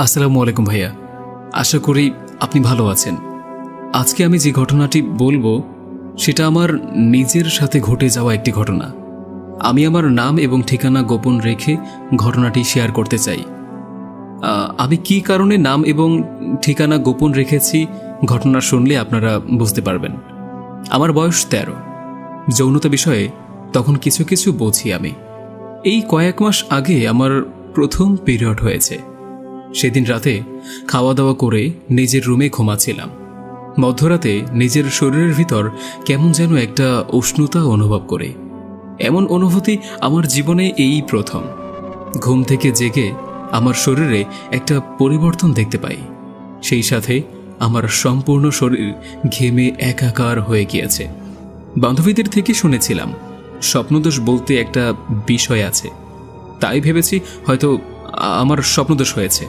আসসালামু আলাইকুম ভাইয়া। আশা করি আপনি ভালো আছেন। আজকে আমি যে ঘটনাটি বলবো সেটা আমার নিজের সাথে ঘটে যাওয়া একটি ঘটনা। আমি আমার নাম এবং ঠিকানা গোপন রেখে ঘটনাটি শেয়ার করতে চাই। আমি কি কারণে নাম এবং ঠিকানা গোপন রেখেছি ঘটনা শুনলে আপনারা বুঝতে পারবেন। আমার বয়স 13। যৌনতা বিষয়ে তখন কিছু কিছু বুঝি আমি। এই কয়েক মাস আগে আমার প্রথম পিরিয়ড হয়েছে। সেদিন রাতে খাওয়া দাওয়া করে নিজের রুমে ঘুমাচ্ছিলাম। মধ্যরাতে নিজের শরীরের ভিতর কেমন যেন একটা উষ্ণতা অনুভব করে। এমন অনুভূতি আমার জীবনে এই প্রথম। ঘুম থেকে জেগে আমার শরীরে একটা পরিবর্তন দেখতে পাই। সেই সাথে আমার সম্পূর্ণ শরীর ঘেমে একাকার হয়ে গিয়েছে। বান্ধবীদের থেকে শুনেছিলাম স্বপ্নদোষ বলতে একটা বিষয় আছে, তাই ভেবেছি হয়তো আমার স্বপ্নদোষ হয়েছে।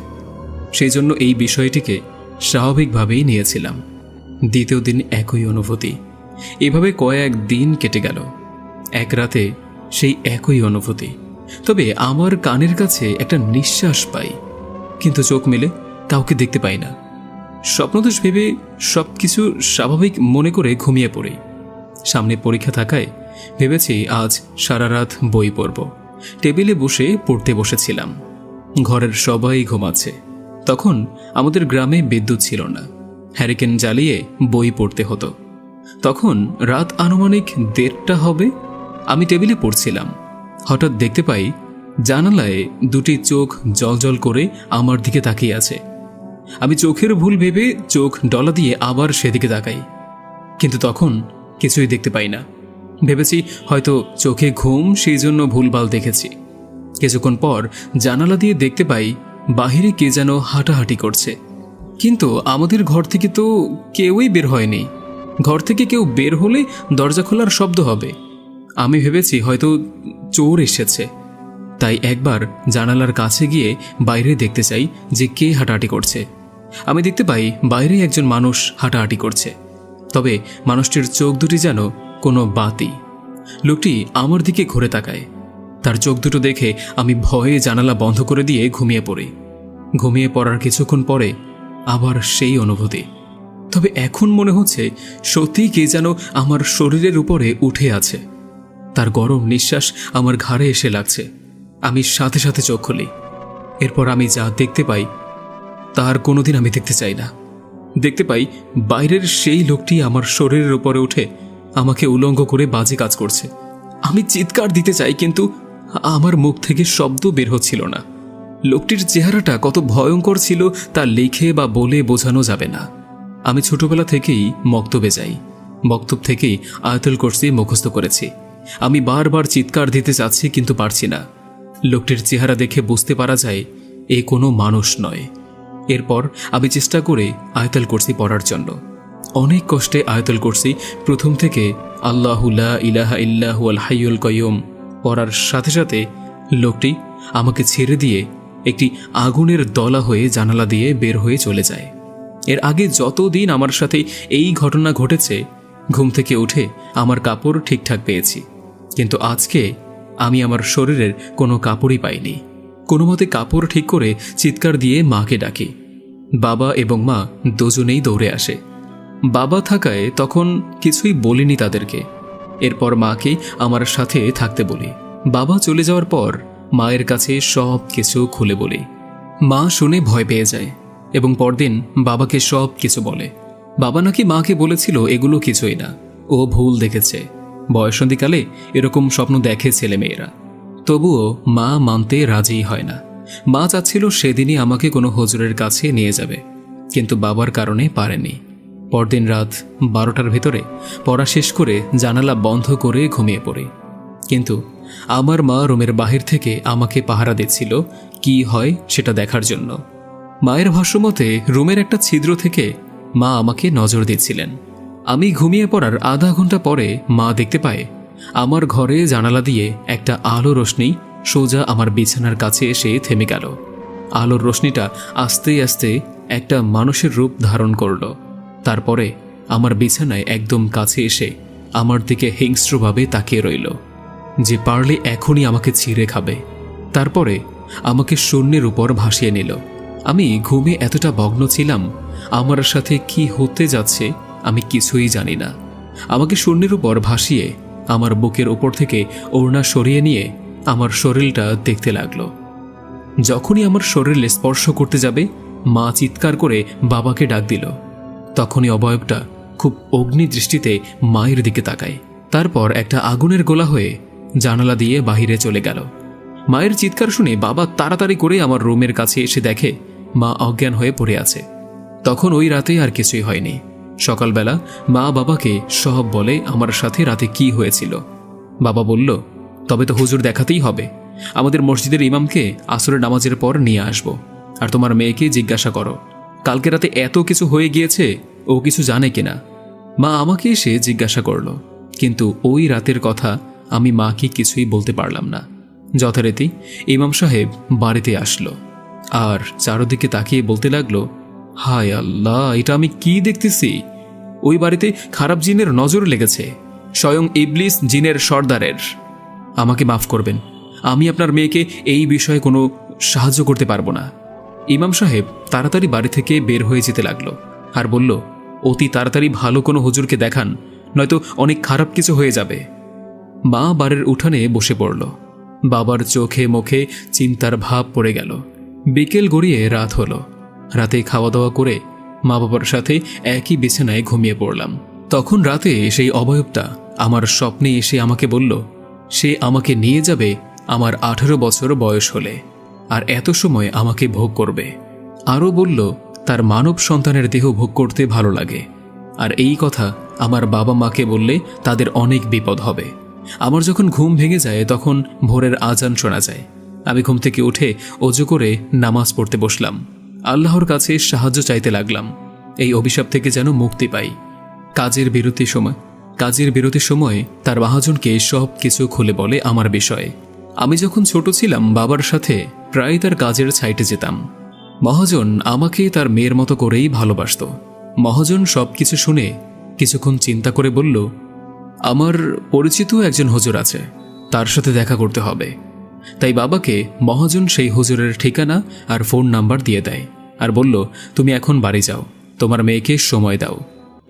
সেই জন্য এই বিষয়টিকে স্বাভাবিকভাবেই নিয়েছিলাম। দ্বিতীয় দিন একই অনুভূতি। এভাবে কয়েক দিন কেটে গেল। এক রাতে সেই একই অনুভূতি, তবে আমার কানের কাছে একটা নিঃশ্বাস পাই, কিন্তু চোখ মেলে কাউকে দেখতে পাই না। স্বপ্নদোষ ভেবে সবকিছু স্বাভাবিক মনে করে ঘুমিয়ে পড়ি। সামনে পরীক্ষা থাকায় ভেবেছি আজ সারা রাত বই পড়ব। টেবিলে বসে পড়তে বসেছিলাম। ঘরের সবাই ঘুমাচ্ছে। তখন আমাদের গ্রামে বিদ্যুৎ ছিল না। হ্যারিকেন জ্বালিয়ে বই পড়তে হতো। তখন রাত আনুমানিক 1:30 হবে। আমি টেবিলে পড়ছিলাম। হঠাৎ দেখতে পাই জানালায় দুটি চোখ জলজল করে আমার দিকে তাকিয়ে আছে। আমি চোখের ভুল ভেবে চোখ ডলা দিয়ে আবার সেদিকে তাকাই, কিন্তু তখন কিছুই দেখতে পাই না। ভেবেছি হয়তো চোখে ঘুম, সেই জন্য ভুলভাল দেখেছি। কিছুক্ষণ পর জানালা দিয়ে দেখতে পাই বাহিরে কে যেন হাঁটাহাঁটি করছে, কিন্তু আমাদের ঘর থেকে তো কেউই বের হয়নি। ঘর থেকে কেউ বের হলে দরজা খোলার শব্দ হবে। আমি ভেবেছি হয়তো চোর এসেছে, তাই একবার জানালার কাছে গিয়ে বাইরে দেখতে চাই যে কে হাঁটাহাঁটি করছে। আমি দেখতে পাই বাইরে একজন মানুষ হাঁটাহাঁটি করছে, তবে মানুষটির চোখ দুটি যেন কোনো বাতি। লোকটি আমার দিকে ঘুরে তাকায়। তার চোখ দুটো দেখে আমি ভয়ে জানালা বন্ধ করে দিয়ে ঘুমিয়ে পড়ি। ঘুমিয়ে পড়ার কিছুক্ষণ পরে আবার সেই অনুভূতি, তবে এখন মনে হচ্ছে সত্যি কে যেন আমার শরীরের উপরে উঠে আছে। তার গরম নিঃশ্বাস আমার ঘাড়ে এসে লাগছে। আমি সাথে সাথে চোখ খুলি। এরপর আমি যা দেখতে পাই তার কোনোদিন আমি দেখতে চাই না। দেখতে পাই বাইরের সেই লোকটি আমার শরীরের উপরে উঠে আমাকে উলঙ্গ করে বাজে কাজ করছে। আমি চিৎকার দিতে চাই, কিন্তু আমার মুখ থেকে শব্দ বের হচ্ছিল না। লোকটির চেহারাটা কত ভয়ঙ্কর ছিল তা লিখে বা বলে বোঝানো যাবে না। আমি ছোটবেলা থেকেই মক্তবে যাই। মক্তব থেকেই আয়াতুল কুরসি মুখস্থ করেছি। আমি বারবার চিৎকার দিতে চাচ্ছি, কিন্তু পারছি না। লোকটির চেহারা দেখে বুঝতে পারা যায় এ কোনো মানুষ নয়। এরপর আমি চেষ্টা করে আয়াতুল কুরসি পড়ার জন্য। অনেক কষ্টে আয়াতুল কুরসি প্রথম থেকে আল্লাহু লা ইলাহা ইল্লা হুয়াল হাইয়ুল কাইয়ুম পড়ার সাথে সাথে লোকটি আমাকে ছেড়ে দিয়ে একটি আগুনের দলা হয়ে জানালা দিয়ে বের হয়ে চলে যায়। এর আগে যতদিন আমার সাথে এই ঘটনা ঘটেছে, ঘুম থেকে উঠে আমার কাপড় ঠিকঠাক পেয়েছি, কিন্তু আজকে আমি আমার শরীরের কোনো কাপড়ই পাইনি। কোনো মতে কাপড় ঠিক করে চিৎকার দিয়ে মাকে ডাকি। বাবা এবং মা দুজনেই দৌড়ে আসে। বাবা থাকায় তখন কিছুই বলিনি তাদেরকে। এরপর মাকে আমার সাথে থাকতে বলি। বাবা চলে যাওয়ার পর মায়ের কাছে সব কিছু খুলে বলি। মা শুনে ভয় পেয়ে যায় এবং পরদিন বাবাকে সব কিছু বলে। বাবা নাকি মাকে বলেছিল এগুলো কিছুই না, ও ভুল দেখেছে। বয়সন্ধিকালে এরকম স্বপ্ন দেখে ছেলেমেয়েরা। তবুও মা মানতে রাজি হয় না। মা চাচ্ছিল সেদিনই আমাকে কোনো হুজুরের কাছে নিয়ে যাবে, কিন্তু বাবার কারণে পারেনি। পরদিন রাত 12টার ভেতরে পড়া শেষ করে জানালা বন্ধ করে ঘুমিয়ে পড়ি। কিন্তু আমার মা রুমের বাহির থেকে আমাকে পাহারা দিচ্ছিল, কি হয় সেটা দেখার জন্য। মায়ের ভাষ্যমতে রুমের একটা ছিদ্র থেকে মা আমাকে নজর দিচ্ছিলেন। আমি ঘুমিয়ে পড়ার আধা ঘন্টা পরে মা দেখতে পায় আমার ঘরে জানালা দিয়ে একটা আলো রোশনি সোজা আমার বিছানার কাছে এসে থেমে গেল। আলোর রোশনিটা আস্তে আস্তে একটা মানুষের রূপ ধারণ করল। তারপরে আমার বিছানায় একদম কাছে এসে আমার দিকে হিংস্রভাবে তাকিয়ে রইল, যে পারলে এখনই আমাকে ছিঁড়ে খাবে। তারপরে আমাকে শূন্যের উপর ভাসিয়ে নিল। আমি ঘুমে এতটা মগ্ন ছিলাম, আমার সাথে কি হতে যাচ্ছে আমি কিছুই জানি না। আমাকে শূন্যের উপর ভাসিয়ে আমার বুকের উপর থেকে ওড়না সরিয়ে নিয়ে আমার শরীরটা দেখতে লাগলো। যখনই আমার শরীরে স্পর্শ করতে যাবে, মা চিৎকার করে বাবাকে ডাক দিল। তখনই অবয়বটা খুব অগ্নি দৃষ্টিতে মায়ের দিকে তাকায়। তারপর একটা আগুনের গোলা হয়ে জানালা দিয়ে বাহিরে চলে গেল। মায়ের চিৎকার শুনে বাবা তাড়াতাড়ি করে আমার রুমের কাছে এসে দেখে মা অজ্ঞান হয়ে পড়ে আছে। তখন ওই রাতে আর কিছুই হয়নি। সকালবেলা মা বাবাকে সব বলে আমার সাথে রাতে কি হয়েছিল। বাবা বলল, তবে তো হুজুর দেখাতেই হবে। আমাদের মসজিদের ইমামকে আসরের নামাজের পর নিয়ে আসব, আর তোমার মেয়েকে জিজ্ঞাসা করো কালকে রাতে এত কিছু হয়ে গিয়েছে, ও কিছু জানে কিনা। মা আমাকে এসে জিজ্ঞাসা করল, কিন্তু ওই রাতের কথা আমি মাকে কিছুই বলতে পারলাম না। যথারীতি ইমাম সাহেব বাড়িতে আসলো আর চারদিকে তাকিয়ে বলতে লাগলো, হায় আল্লাহ, এটা আমি কি দেখতেছি? ওই বাড়িতে খারাপ জিনের নজর লেগেছে, স্বয়ং ইবলিস জিনের সর্দারের। আমাকে মাফ করবেন, আমি আপনার মেয়েকে এই বিষয়ে কোনো সাহায্য করতে পারবো না। ইমাম সাহেব তাড়াতাড়ি বাড়ি থেকে বের হয়ে যেতে লাগলো আর বলল, অতি তাড়াতাড়ি ভালো কোনো হুজুরকে দেখান, নয়তো অনেক খারাপ কিছু হয়ে যাবে। মা বাড়ির উঠানে বসে পড়ল। বাবার চোখে মুখে চিন্তার ভাব পড়ে গেল। বিকেল গড়িয়ে রাত হলো। রাতে খাওয়া দাওয়া করে মা বাবার সাথে একই বিছানায় ঘুমিয়ে পড়লাম। তখন রাতে সেই অবয়বটা আমার স্বপ্নে এসে আমাকে বলল, সে আমাকে নিয়ে যাবে আমার 18 বছর বয়স হলে, আর এত সময় আমাকে ভোগ করবে। আরও বলল, তার মানব সন্তানের দেহ ভোগ করতে ভালো লাগে, আর এই কথা আমার বাবা মাকে বললে তাদের অনেক বিপদ হবে। আমার যখন ঘুম ভেঙে যায় তখন ভোরের আজান শোনা যায়। আমি ঘুম থেকে উঠে অজু করে নামাজ পড়তে বসলাম। আল্লাহর কাছে সাহায্য চাইতে লাগলাম, এই অভিশাপ থেকে যেন মুক্তি পাই। কাজের বিরতির সময় তার মহাজনকে সব কিছু খুলে বলে আমার বিষয়ে। আমি যখন ছোট ছিলাম বাবার সাথে প্রায় তার কাজের সাইটে যেতাম। মহাজন আমাকে তার মেয়ের মতো করেই ভালোবাসত। মহাজন সব কিছু শুনে কিছুক্ষণ চিন্তা করে বলল, আমার পরিচিত একজন হুজুর আছে, তার সাথে দেখা করতে হবে। তাই বাবাকে মহাজন সেই হুজুরের ঠিকানা আর ফোন নাম্বার দিয়ে দেয় আর বলল, তুমি এখন বাড়ি যাও, তোমার মেয়েকে সময় দাও।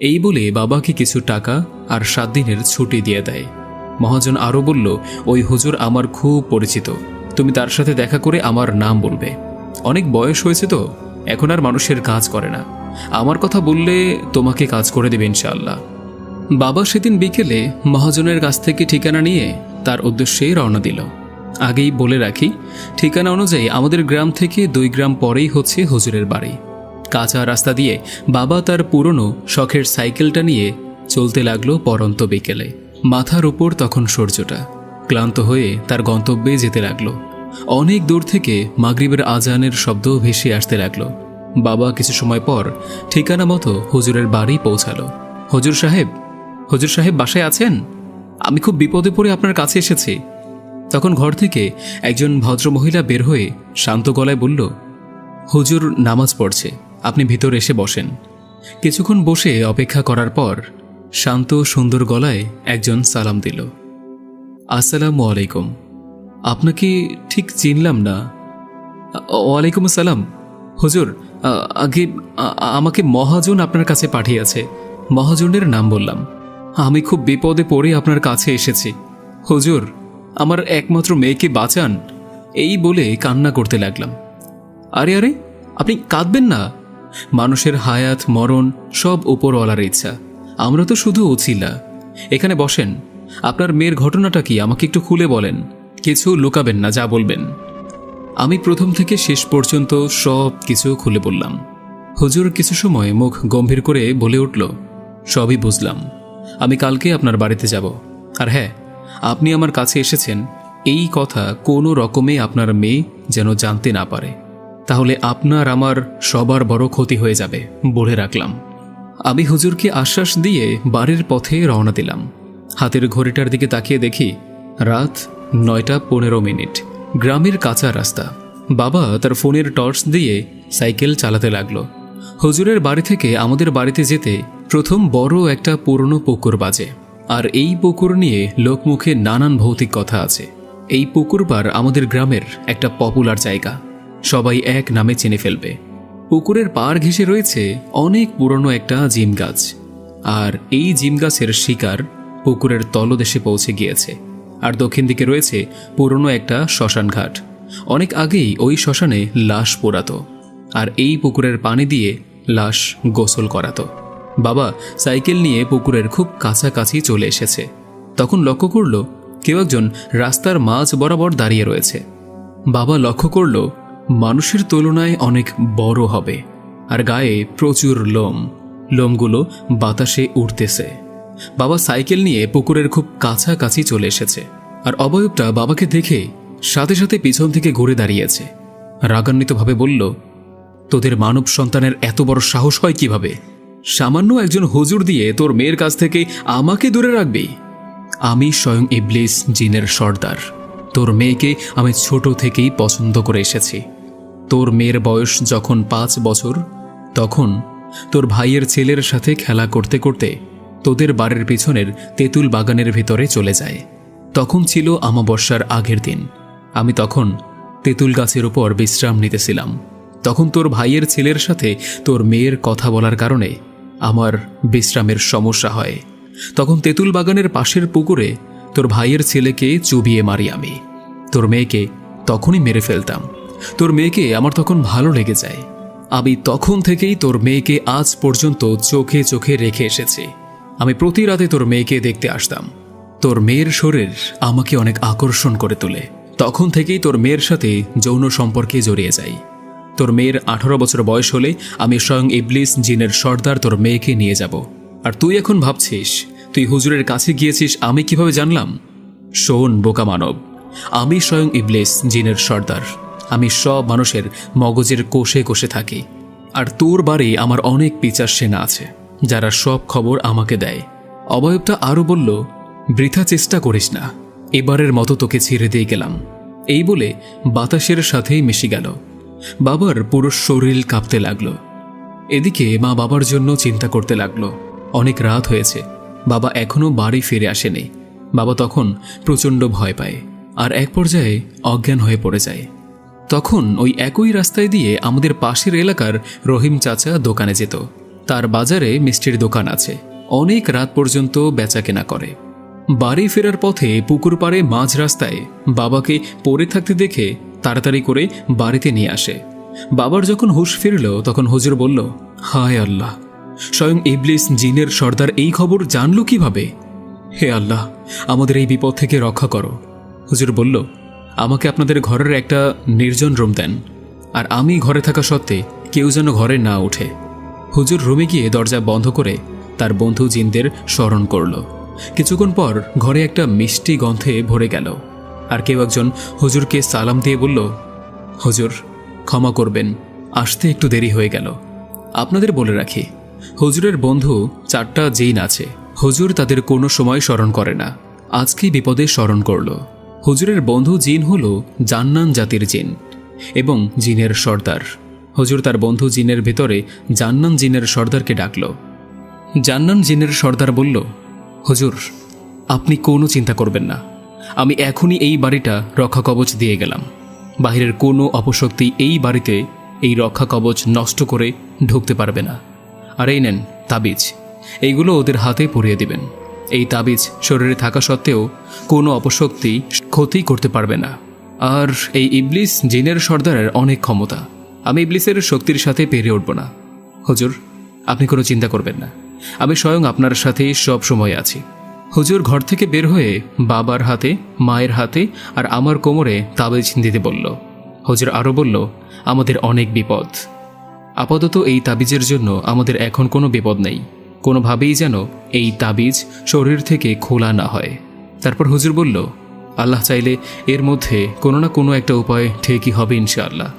এই বলে বাবাকে কিছু টাকা আর 7 দিনের ছুটি দিয়ে দেয়। মহাজন আরও বলল, ওই হুজুর আমার খুব পরিচিত, তুমি তার সাথে দেখা করে আমার নাম বলবে। অনেক বয়স হয়েছে তো, এখন আর মানুষের কাজ করে না, আমার কথা বললে তোমাকে কাজ করে দেবে ইনশাআল্লাহ। বাবা সেদিন বিকেলে মহাজনের কাছ থেকে ঠিকানা নিয়ে তার উদ্দেশ্যে রওনা দিল। আগেই বলে রাখি, ঠিকানা অনুযায়ী আমাদের গ্রাম থেকে 2 গ্রাম পরেই হচ্ছে হুজুরের বাড়ি। কাঁচা রাস্তা দিয়ে বাবা তার পুরনো শখের সাইকেলটা নিয়ে চলতে লাগলো পরন্ত বিকেলে। মাথার উপর তখন সূর্যটা ক্লান্ত হয়ে তার গন্তব্যে যেতে লাগলো। অনেক দূর থেকে মাগরিবের আজানের শব্দ ভেসে আসতে লাগলো। বাবা কিছু সময় পর ঠিকানা মতো হুজুরের বাড়ি পৌঁছালো। হুজুর সাহেব বাসায় আছেন? আমি খুব বিপদে পড়ে আপনার কাছে এসেছি। তখন ঘর থেকে একজন ভদ্রমহিলা বের হয়ে শান্ত গলায় বলল, হুজুর নামাজ পড়ছে, আপনি ভিতর এসে বসেন। কিছুক্ষণ বসে অপেক্ষা করার পর শান্ত সুন্দর গলায় একজন সালাম দিল, আসসালামু আলাইকুম। আপনাকে ঠিক চিনলাম না। ওয়ালাইকুম আসসালাম হুজুর, আগে আমাকে মহাজন আপনার কাছে পাঠিয়েছে। মহাজনের নাম বললাম। আমি খুব বিপদে পড়ে আপনার কাছে এসেছি হুজুর, আমার একমাত্র মেয়েকে বাঁচান। এই বলে কান্না করতে লাগলাম। আরে আপনি কাঁদবেন না, মানুষের হায়াত মরণ সব উপরওয়ালার ইচ্ছা, আমরা তো শুধু ওছিলা। এখানে বসেন, আপনার মেয়ের ঘটনাটা কি আমাকে একটু খুলে বলেন, কিছু লুকাবেন না, যা বলবেন। আমি প্রথম থেকে শেষ পর্যন্ত সব কিছু খুলে বললাম। হুজুর কিছু সময় মুখ গম্ভীর করে বলে উঠল, সবই বুঝলাম, আমি কালকে আপনার বাড়িতে যাব। আর হ্যাঁ, আপনি আমার কাছে এসেছেন এই কথা কোনো রকমে আপনার মেয়ে যেন জানতে না পারে, তাহলে আপনার আমার সবার বড় ক্ষতি হয়ে যাবে বলে রাখলাম। আমি হুজুরকে আশ্বাস দিয়ে বাড়ির পথে রওনা দিলাম। হাতের ঘড়িটার দিকে তাকিয়ে দেখি রাত 9:15। গ্রামের কাঁচা রাস্তা। বাবা তার ফোনের টর্চ দিয়ে সাইকেল চালাতে লাগলো। হুজুরের বাড়ি থেকে আমাদের বাড়িতে যেতে প্রথম বড় একটা পুরনো পুকুর বাজে, আর এই পুকুর নিয়ে লোকমুখে নানান ভৌতিক কথা আছে। এই পুকুর পার আমাদের গ্রামের একটা পপুলার জায়গা, সবাই এক নামে চিনে ফেলবে। পুকুরের পাড় ঘেঁষে রয়েছে অনেক পুরনো একটা জিম গাছ, আর এই জিম গাছের শিকার পুকুরের তলদেশে পৌঁছে গিয়েছে। আর দক্ষিণ দিকে রয়েছে পুরনো একটা শ্মশান ঘাট। অনেক আগেই ওই শ্মশানে লাশ পোড়াতো, আর এই পুকুরের পানি দিয়ে লাশ গোসল করাতো। বাবা সাইকেল নিয়ে পুকুরের খুব কাছাকাছি চলে এসেছে। তখন লক্ষ্য করল কেউ একজন রাস্তার মাঝ বরাবর দাঁড়িয়ে রয়েছে। বাবা লক্ষ্য করল মানুষের তুলনায় অনেক বড় হবে, আর গায়ে প্রচুর লোমগুলো বাতাসে উড়তেছে। বাবা সাইকেল নিয়ে পুকুরের খুব কাছাকাছি চলে এসেছে, আর অবয়বটা বাবাকে দেখে সাথে সাথে পিছন থেকে ঘুরে দাঁড়িয়েছে। রাগান্বিতভাবে বলল, তোদের মানব সন্তানের এত বড় সাহস হয় কিভাবে? সামান্য একজন হুজুর দিয়ে তোর মেয়ের কাছ থেকে আমাকে দূরে রাখবি? আমি স্বয়ং ইবলিস জিনের সর্দার। তোর মেয়েকে আমি ছোট থেকেই পছন্দ করে এসেছি। তোর মেয়ের বয়স যখন 5 বছর, তখন তোর ভাইয়ের ছেলের সাথে খেলা করতে করতে তোদের বাড়ির পিছনের তেঁতুল বাগানের ভিতরে চলে যায়। তখন ছিল অমাবস্যার আগের দিন। আমি তখন তেঁতুল গাছের উপর বিশ্রাম নিতেছিলাম। তখন তোর ভাইয়ের ছেলের সাথে তোর মেয়ের কথা বলার কারণে আমার বিশ্রামের সমস্যা হয়। তখন তেঁতুল বাগানের পাশের পুকুরে তোর ভাইয়ের ছেলেকে চুবিয়ে মারি আমি। তোর মেয়েকে তখনই মেরে ফেলতাম। তোর মেয়েকে আমার তখন ভালো লেগে যায়। আমি তখন থেকেই তোর মেয়েকে আজ পর্যন্ত চোখে চোখে রেখে এসেছি। আমি প্রতি রাতে তোর মেয়েকে দেখতে আসতাম। তোর মেয়ের শরীর আমাকে অনেক আকর্ষণ করে তোলে। তখন থেকেই তোর মেয়ের সাথে যৌন সম্পর্কে জড়িয়ে যাই। তোর মেয়ের 18 বছর বয়স হলে আমি স্বয়ং ইবলিস জিনের সর্দার তোর মেয়েকে নিয়ে যাব। আর তুই এখন ভাবছিস তুই হুজুরের কাছে গিয়েছিস, আমি কিভাবে জানলাম? শোন বোকা মানব, আমি স্বয়ং ইবলিস জিনের সর্দার। আমি সব মানুষের মগজের কোষে কোষে থাকি। আর তোর বাড়ি আমার অনেক পিচার সেনা আছে, যারা সব খবর আমাকে দেয়। অবয়বটা আরও বলল, বৃথা চেষ্টা করিস না, এবারের মতো তোকে ছেড়ে দিয়ে গেলাম। এই বলে বাতাসের সাথেই মিশে গেল। বাবার পুরো শরীর কাঁপতে লাগলো। এদিকে মা বাবার জন্য চিন্তা করতে লাগলো। অনেক রাত হয়েছে, বাবা এখনো বাড়ি ফিরে আসেনি। বাবা তখন প্রচণ্ড ভয় পায়, আর এক পর্যায়ে অজ্ঞান হয়ে পড়ে যায়। তখন ওই একই রাস্তায় দিয়ে আমাদের পাশের এলাকার রহিম চাচা দোকানে যেত। তার বাজারে মিষ্টির দোকান আছে, অনেক রাত পর্যন্ত বেচা কেনা করে। বাড়ি ফেরার পথে পুকুর পাড়ে মাঝ রাস্তায় বাবাকে পড়ে থাকতে দেখে তাড়াতাড়ি করে বাড়িতে নিয়ে আসে। বাবার যখন হুঁশ ফিরল তখন হুজুর বলল, হায় আল্লাহ, স্বয়ং ইবলিস জিনের সর্দার এই খবর জানল কিভাবে? হে আল্লাহ, আমাদের এই বিপদ থেকে রক্ষা করো। হুজুর বলল, আমাকে আপনাদের ঘরের একটা নির্জন রুম দেন, আর আমি ঘরে থাকা সত্ত্বে কেউ যেন ঘরে না ওঠে। হুজুর রুমে গিয়ে দরজা বন্ধ করে তার বন্ধু জিনদের স্মরণ করল। কিছুক্ষণ পর ঘরে একটা মিষ্টি গন্ধে ভরে গেল, আর কেউ একজন হুজুরকে সালাম দিয়ে বলল, হুজুর ক্ষমা করবেন, আসতে একটু দেরি হয়ে গেল। আপনাদের বলে রাখি, হুজুরের বন্ধু 4টা জিন আছে। হুজুর তাদের কোনো সময় স্মরণ করে না, আজকেই বিপদে স্মরণ করল। হুজুরের বন্ধু জিন হল জান্নান জাতির জিন এবং জিনের সর্দার। হুজুর তার বন্ধু জিনের ভেতরে জান্নান জিনের সর্দারকে ডাকল। জান্নান জিনের সর্দার বলল, হুজুর আপনি কোনো চিন্তা করবেন না, আমি এখনই এই বাড়িটা রক্ষা কবচ দিয়ে গেলাম। বাহিরের কোনো অপশক্তি এই বাড়িতে এই রক্ষা কবচ নষ্ট করে ঢুকতে পারবে না। আর এই নেন তাবিজ, এইগুলো ওদের হাতে পরিয়ে দিবেন। এই তাবিজ শরীরে থাকা সত্ত্বেও কোনো অপশক্তি ক্ষতি করতে পারবে না। আর এই ইবলিস জিনের সর্দারের অনেক ক্ষমতা, আমি ইবলিসের শক্তির সাথে পেরে উঠব না। হুজুর আপনি কোনো চিন্তা করবেন না, আমি স্বয়ং আপনার সাথে সব সময় আছি। হুজুর ঘর থেকে বের হয়ে বাবার হাতে, মায়ের হাতে আর আমার কোমরে তাবিজ দিতে বলল। হুজুর আরও বলল, আমাদের অনেক বিপদ, আপাতত এই তাবিজের জন্য আমাদের এখন কোনো বিপদ নেই, কোনোভাবেই যেন এই তাবিজ শরীর থেকে খোলা না হয়। তারপর হুজুর বলল, আল্লাহ চাইলে এর মধ্যে কোনো না কোনো একটা উপায় ঠিকই হবে ইনশাআল্লাহ।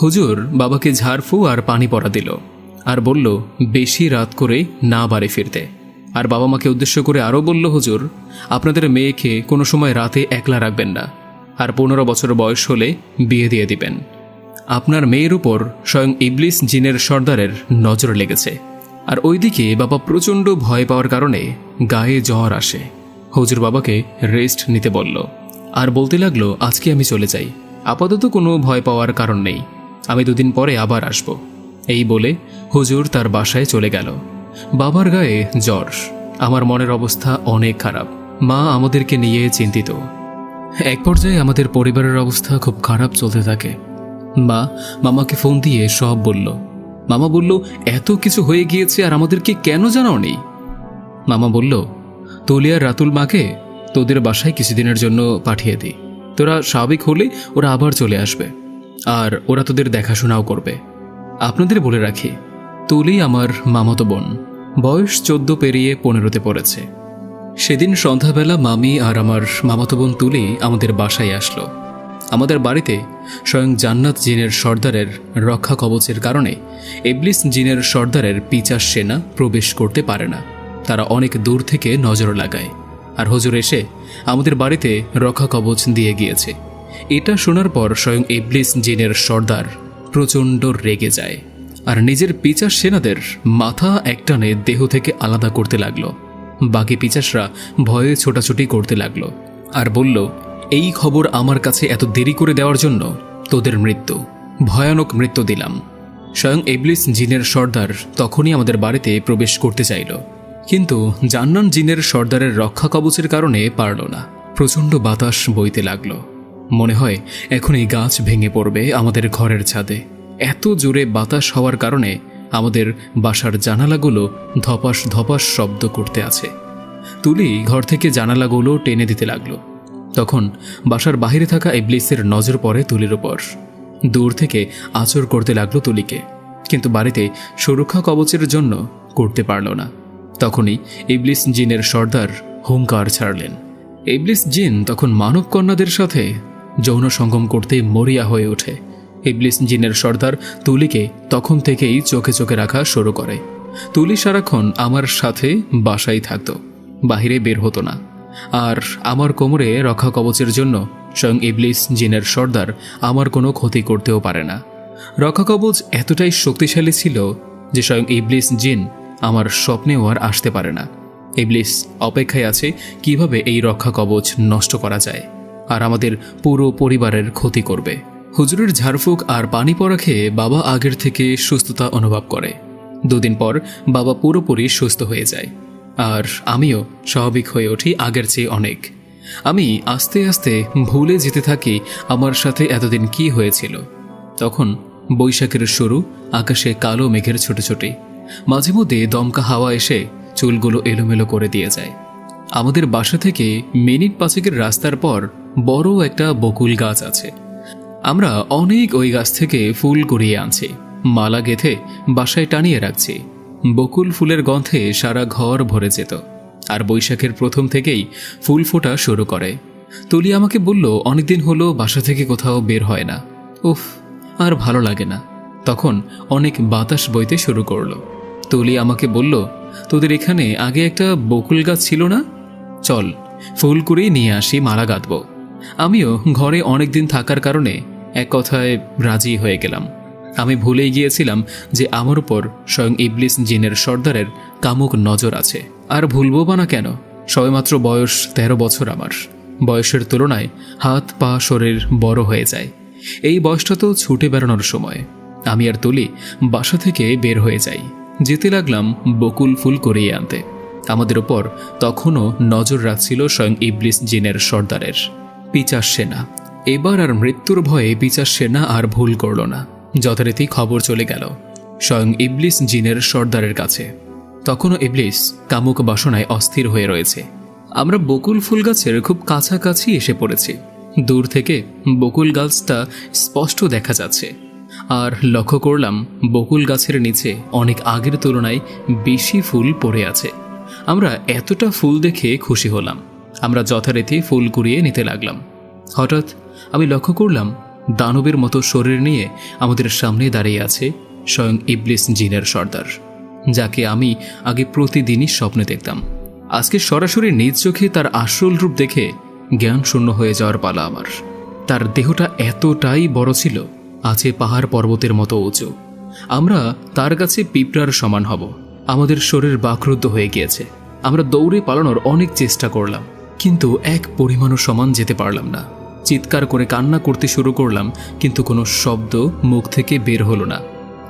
হুজুর বাবাকে ঝাড়ফু আর পানি পরা দিল, আর বলল বেশি রাত করে না বাড়ি ফিরতে। আর বাবা মাকে উদ্দেশ্য করে আরও বলল, হুজুর আপনাদের মেয়েকে কোনো সময় রাতে একলা রাখবেন না, আর 15 বছর বয়স হলে বিয়ে দিয়ে দিবেন। আপনার মেয়ের উপর স্বয়ং ইবলিস জিনের সর্দারের নজর লেগেছে। আর ওইদিকে বাবা প্রচণ্ড ভয় পাওয়ার কারণে গায়ে জ্বর আসে। হুজুর বাবাকে রেস্ট নিতে বলল, আর বলতে লাগলো, আজকে আমি চলে যাই, আপাতত কোনো ভয় পাওয়ার কারণ নেই, আমি 2 দিন পরে আবার আসব। এই বলে হুজুর তার বাসায় চলে গেল। বাবার গায়ে জ্বর। আমার মনের অবস্থা অনেক খারাপ। মা আমাদেরকে নিয়ে চিন্তিত। এক পর্যায়ে আমাদের পরিবারের অবস্থা খুব খারাপ চলতে থাকে। মা মামাকে ফোন দিয়ে সব বলল। মামা বলল, এত কিছু হয়ে গিয়েছে আর আমাদেরকে কেন জানাওনি? মামা বলল, তলিয়ার রাতুল মাকে তোদের বাসায় কিছুদিনের জন্য পাঠিয়ে দিই। তোরা স্বাভাবিক হলে ওরা আবার চলে আসবে, আর ওরা তোদের দেখাশোনাও করবে। আপনাদের বলে রাখি, তুলি আমার মামাতো বোন, বয়স 14 পেরিয়ে 15-তে পড়েছে। সেদিন সন্ধ্যাবেলা মামি আর আমার মামাতো বোন তুলি আমাদের বাসায় আসলো। আমাদের বাড়িতে স্বয়ং জান্নাত জিনের সর্দারের রক্ষা কবচের কারণে ইবলিস জিনের সর্দারের পিচাস সেনা প্রবেশ করতে পারে না। তারা অনেক দূর থেকে নজর লাগায়, আর হুজুর এসে আমাদের বাড়িতে রক্ষা কবচ দিয়ে গিয়েছে। এটা শোনার পর স্বয়ং ইবলিস জিনের সর্দার প্রচণ্ড রেগে যায়, আর নিজের পিচাস সেনাদের মাথা একটানে দেহ থেকে আলাদা করতে লাগলো। বাকি পিচাসরা ভয়ে ছোটাছুটি করতে লাগলো আর বলল, এই খবর আমার কাছে এত দেরি করে দেওয়ার জন্য তোদের মৃত্যু, ভয়ানক মৃত্যু দিলাম। স্বয়ং ইবলিস জিনের সর্দার তখনই আমাদের বাড়িতে প্রবেশ করতে চাইল, কিন্তু জান্নান জিনের সর্দারের রক্ষা কবচের কারণে পারল না। প্রচণ্ড বাতাস বইতে লাগলো। মনে হয় এখন এই গাছ ভেঙে পড়বে আমাদের ঘরের ছাদে। এত জোরে বাতাস হওয়ার কারণে আমাদের বাসার জানালাগুলো ধপাস ধপাস শব্দ করতে আছে। তুলি ঘর থেকে জানালাগুলো টেনে দিতে লাগলো। তখন বাসার বাহিরে থাকা ইবলিসের নজর পড়ে তুলির উপর। দূর থেকে আচর করতে লাগলো তুলিকে, কিন্তু বাড়িতে সুরক্ষা কবচের জন্য করতে পারল না। তখনই ইবলিস জিনের সর্দার হুঙ্কার ছাড়লেন। ইবলিস জিন তখন মানব কন্যাদের সাথে যৌন সঙ্গম করতে মরিয়া হয়ে ওঠে। ইবলিস জিনের সর্দার তুলিকে তখন থেকেই চোখে চোখে রাখা শুরু করে। তুলি সারাক্ষণ আমার সাথে বাসায় থাকত, বাহিরে বের হতো না। আর আমার কোমরে রক্ষা কবচের জন্য স্বয়ং ইবলিস জিনের সর্দার আমার কোনো ক্ষতি করতেও পারে না। রক্ষা কবচ এতটাই শক্তিশালী ছিল যে স্বয়ং ইবলিস জিন আমার স্বপ্নেও আর আসতে পারে না। ইবলিস অপেক্ষায় আছে কিভাবে এই রক্ষা কবচ নষ্ট করা যায় আর আমাদের পুরো পরিবারের ক্ষতি করবে। হুজুরের ঝাড়ফুঁক আর পানি পড়া খেয়ে বাবা আগের থেকে সুস্থতা অনুভব করে। 2 দিন পর বাবা পুরোপুরি সুস্থ হয়ে যায়, আর আমিও স্বাভাবিক হয়ে উঠি আগের চেয়ে অনেক। আমি আস্তে আস্তে ভুলে যেতে থাকি আমার সাথে এতদিন কি হয়েছিল। তখন বৈশাখের শুরু, আকাশে কালো মেঘের ছোটাছুটি, মাঝে মধ্যে দমকা হাওয়া এসে চুলগুলো এলোমেলো করে দিয়ে যায়। আমাদের বাসা থেকে মিনিট 5-এর রাস্তার পর বড় একটা বকুল গাছ আছে। আমরা অনেক ওই গাছ থেকে ফুল কুড়িয়ে আনছি, মালা গেঁথে বাসায় টানিয়ে রাখছি। বকুল ফুলের গন্ধে সারা ঘর ভরে যেত, আর বৈশাখের প্রথম থেকেই ফুল ফোটা শুরু করে। তুলি আমাকে বলল, অনেকদিন হলো বাসা থেকে কোথাও বের হয় না, উফ আর ভালো লাগে না। তখন অনেক বাতাস বইতে শুরু করলো। তুলি আমাকে বলল, তোদের এখানে আগে একটা বকুল গাছ ছিল না? চল ফুল কুড়িয়ে নিয়ে আসি, মালা গাঁথব। আমিও ঘরে অনেকদিন থাকার কারণে এক কথায় রাজি হয়ে গেলাম। আমি ভুলেই গিয়েছিলাম যে আমার উপর স্বয়ং ইবলিস জিনের সর্দারের কামুক নজর আছে। আর ভুলবো বা না কেন, সবেমাত্র বয়স 13 বছর। আমার বয়সের তুলনায় হাত পা শরীর বড় হয়ে যায়। এই বয়সটা তো ছুটে বেড়ানোর সময়। আমি আর তুলি বাসা থেকে বের হয়ে যাই, যেতে লাগলাম বকুল ফুল কুড়িয়ে আনতে। আমাদের উপর তখনও নজর রাখছিল স্বয়ং ইবলিস জিনের সর্দারের পিচাস সেনা। এবার আর মৃত্যুর ভয়ে পিচাস সেনা আর ভুল করল না। যথারীতি খবর চলে গেল স্বয়ং ইবলিস জিনের সর্দারের কাছে। তখনও ইবলিস কামুক বাসনায় অস্থির হয়ে রয়েছে। আমরা বকুল ফুল গাছের খুব কাছাকাছি এসে পড়েছি। দূর থেকে বকুল গাছটা স্পষ্ট দেখা যাচ্ছে, আর লক্ষ্য করলাম বকুল গাছের নিচে অনেক আগের তুলনায় বেশি ফুল পড়ে আছে। আমরা এতটা ফুল দেখে খুশি হলাম। আমরা যথারীতি ফুল কুড়িয়ে নিতে লাগলাম। হঠাৎ আমি লক্ষ্য করলাম দানবের মতো শরীর নিয়ে আমাদের সামনে দাঁড়িয়ে আছে স্বয়ং ইবলিস জিনের সর্দার, যাকে আমি আগে প্রতিদিনই স্বপ্নে দেখতাম। আজকে সরাসরি নিজ চোখে তার আসল রূপ দেখে জ্ঞান শূন্য হয়ে যাওয়ার পালা আমার। তার দেহটা এতটাই বড় ছিল, আছে পাহাড় পর্বতের মতো উঁচু। আমরা তার কাছে পিঁপড়ার সমান হব। আমাদের শরীর বাকরুদ্ধ হয়ে গিয়েছে। আমরা দৌড়ে পালানোর অনেক চেষ্টা করলাম, কিন্তু এক পরিমাণও সমান যেতে পারলাম না। চিৎকার করে কান্না করতে শুরু করলাম, কিন্তু কোনো শব্দ মুখ থেকে বের হলো না।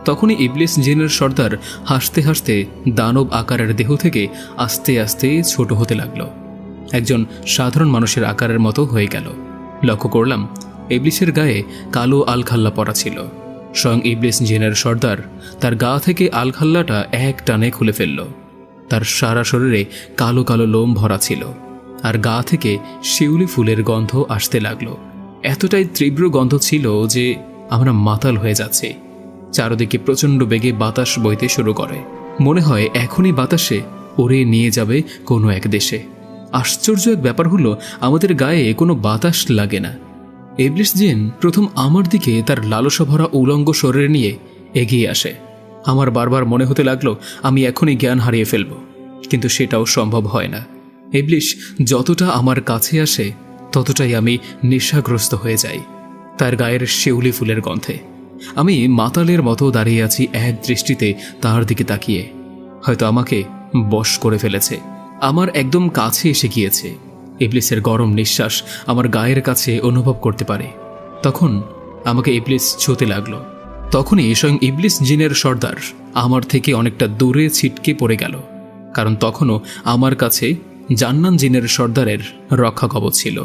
তখনই ইবলিস জিনের সর্দার হাসতে হাসতে দানব আকারের দেহ থেকে আস্তে আস্তে ছোট হতে লাগল, একজন সাধারণ মানুষের আকারের মতো হয়ে গেল। লক্ষ্য করলাম ইবলিসের গায়ে কালো আলখাল্লা পরা ছিল। স্বয়ং ইবলিস জিনের সর্দার তার গা থেকে আলখাল্লাটা এক টানে খুলে ফেলল। তার সারা শরীরে কালো কালো লোম ভরা ছিল, আর গা থেকে শিউলি ফুলের গন্ধ আসতে লাগলো। এতটাই তীব্র গন্ধ ছিল যে আমরা মাতাল হয়ে যাচ্ছি। চারদিকে প্রচণ্ড বেগে বাতাস বইতে শুরু করে, মনে হয় এখনই বাতাসে উড়ে নিয়ে যাবে কোনো এক দেশে। আশ্চর্য এক ব্যাপার হলো, আমাদের গায়ে কোনো বাতাস লাগে না। ইবলিস জিন প্রথম আমার দিকে তার লালসা ভরা উলঙ্গ শরীর নিয়ে এগিয়ে আসে। আমার বারবার মনে হতে লাগলো আমি এখনই জ্ঞান হারিয়ে ফেলব, কিন্তু সেটাও সম্ভব হয় না। ইবলিস যতটা আমার কাছে আসে ততটাই আমি নেশাগ্রস্ত হয়ে যাই তার গায়ের শিউলি ফুলের গন্ধে। আমি মাতালের মতো দাঁড়িয়ে আছি এক দৃষ্টিতে তার দিকে তাকিয়ে। হয়তো আমাকে বশ করে ফেলেছে, আমার একদম কাছে এসে গিয়েছে। ইবলিসের গরম নিঃশ্বাস আমার গায়ের কাছে অনুভব করতে পারে। তখন আমাকে ইবলিস ছুঁতে লাগলো। তখনই স্বয়ং ইবলিস জিনের সর্দার আমার থেকে অনেকটা দূরে ছিটকে পড়ে গেল, কারণ তখনও আমার কাছে জান্নান জিনের সর্দারের রক্ষা কবচ ছিল।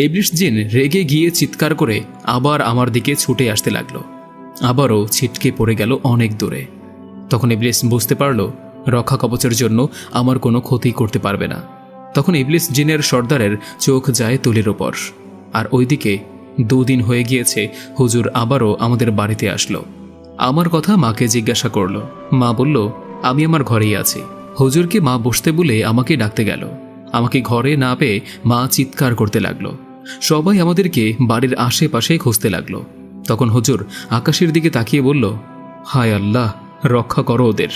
ইবলিস জিন রেগে গিয়ে চিৎকার করে আবার আমার দিকে ছুটে আসতে লাগলো, আবারও ছিটকে পড়ে গেল অনেক দূরে। তখন ইবলিস বুঝতে পারল রক্ষা কবচের জন্য আমার কোনো ক্ষতি করতে পারবে না। তখন ইবলিস জিনের সর্দারের চোখ যায় তুলির ওপর, আর ওইদিকে 2 দিন হয়ে গিয়েছে হুজুর আবারও আমাদের বাড়িতে আসলো। আমার কথা মাকে জিজ্ঞাসা করল। মা বলল আমি আমার ঘরেই আছি। হুজুরকে মা বসতে বলে আমাকে ডাকতে গেল। আমাকে ঘরে না পেয়ে মা চিৎকার করতে লাগলো। সবাই আমাদেরকে বাড়ির আশেপাশে খুঁজতে লাগলো। তখন হুজুর আকাশের দিকে তাকিয়ে বলল, হায় আল্লাহ, রক্ষা করো ওদের।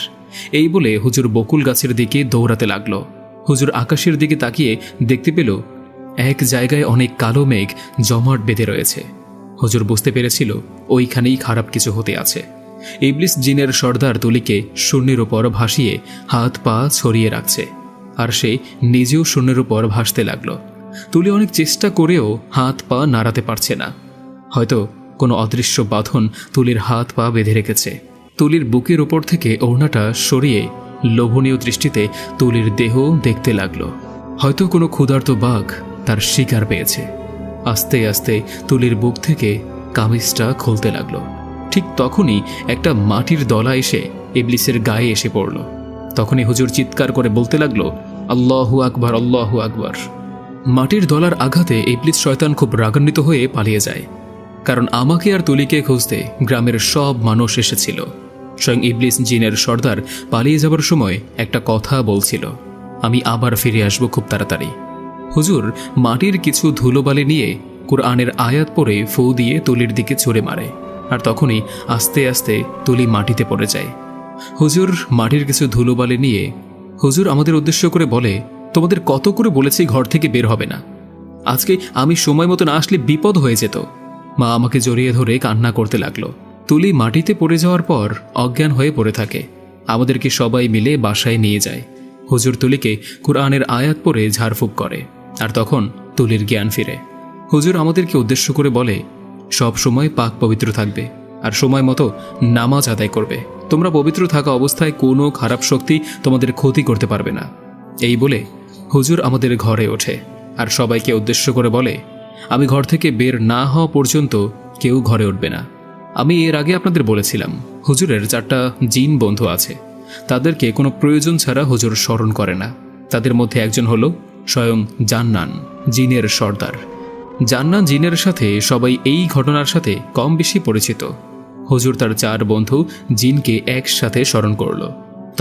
এই বলে হুজুর বকুল গাছের দিকে দৌড়াতে লাগলো। হুজুর আকাশের দিকে তাকিয়ে দেখতে পেল এক জায়গায় অনেক কালো মেঘ জমাট বেঁধে রয়েছে। হুজুর বুঝতে পেরেছিল ওইখানেই খারাপ কিছু হতে আছে। ইবলিস জিনের সর্দার তুলিকে শূন্যের উপর ভাসিয়ে হাত পা ছড়িয়ে রাখছে, আর সে নিজেও শূন্যের উপর ভাসতে লাগলো। তুলি অনেক চেষ্টা করেও হাত পা নাড়াতে পারছে না। হয়তো কোনো অদৃশ্য বাঁধন তুলির হাত পা বেঁধে রেখেছে। তুলির বুকের ওপর থেকে ওড়নাটা সরিয়ে লোভনীয় দৃষ্টিতে তুলির দেহ দেখতে লাগলো। হয়তো কোনো ক্ষুধার্ত বাঘ তার শিকার পেয়েছে। আস্তে আস্তে তুলির বুক থেকে কামিজটা খুলতে লাগলো। ঠিক তখনই একটা মাটির দলা এসে ইবলিসের গায়ে এসে পড়ল। তখনই হুজুর চিৎকার করে বলতে লাগলো, আল্লাহু আকবার, আল্লাহু আকবার। মাটির দলার আঘাতে ইবলিস শয়তান খুব রাগান্বিত হয়ে পালিয়ে যায়, কারণ আমাকে আর তুলিকে খুঁজতে গ্রামের সব মানুষ এসেছিল। স্বয়ং ইবলিস জিনের সর্দার পালিয়ে যাবার সময় একটা কথা বলছিল, আমি আবার ফিরে আসবো খুব তাড়াতাড়ি। হুজুর মাটির কিছু ধুলোবালি নিয়ে কুরআনের আয়াত পড়ে ফু দিয়ে তুলির দিকে ছুঁড়ে মারে, আর তখনই আস্তে আস্তে তুলি মাটিতে পড়ে যায়। হুজুর মাটির কিছু ধুলোবালি নিয়ে হুজুর আমাদের উদ্দেশ্য করে বলে, তোমাদের কত করে বলেছি ঘর থেকে বের হবে না, আজকে আমি সময় মতো না আসলে বিপদ হয়ে যেত। মা আমাকে জড়িয়ে ধরে কান্না করতে লাগলো। তুলি মাটিতে পড়ে যাওয়ার পর অজ্ঞান হয়ে পড়ে থাকে। আমাদেরকে সবাই মিলে বাসায় নিয়ে যায়। হুজুর তুলিকে কুরআনের আয়াত পড়ে ঝাড়ফুঁক করে, আর তখন তুলির জ্ঞান ফিরে। হুজুর আমাদেরকে উদ্দেশ্য করে বলে, সব সময় পাক পবিত্র থাকবে আর সময় মতো নামাজ আদায় করবে। তোমরা পবিত্র থাকা অবস্থায় কোনো খারাপ শক্তি তোমাদের ক্ষতি করতে পারবে না। এই বলে হুজুর আমাদের ঘরে ওঠে, আর সবাইকে উদ্দেশ্য করে বলে, আমি ঘর থেকে বের না হওয়া পর্যন্ত কেউ ঘরে উঠবে না। আমি এর আগে আপনাদের বলেছিলাম হুজুরের 4টা জিন বন্ধু আছে, তাদেরকে কোনো প্রয়োজন ছাড়া হুজুর স্মরণ করে না। তাদের মধ্যে একজন হলো স্বয়ং জান্নান জিনের সর্দার। জান্নান জিনের সাথে সবাই এই ঘটনার সাথে কম বেশি পরিচিত। হুজুর তার 4 বন্ধু জিনকে একসাথে স্মরণ করল।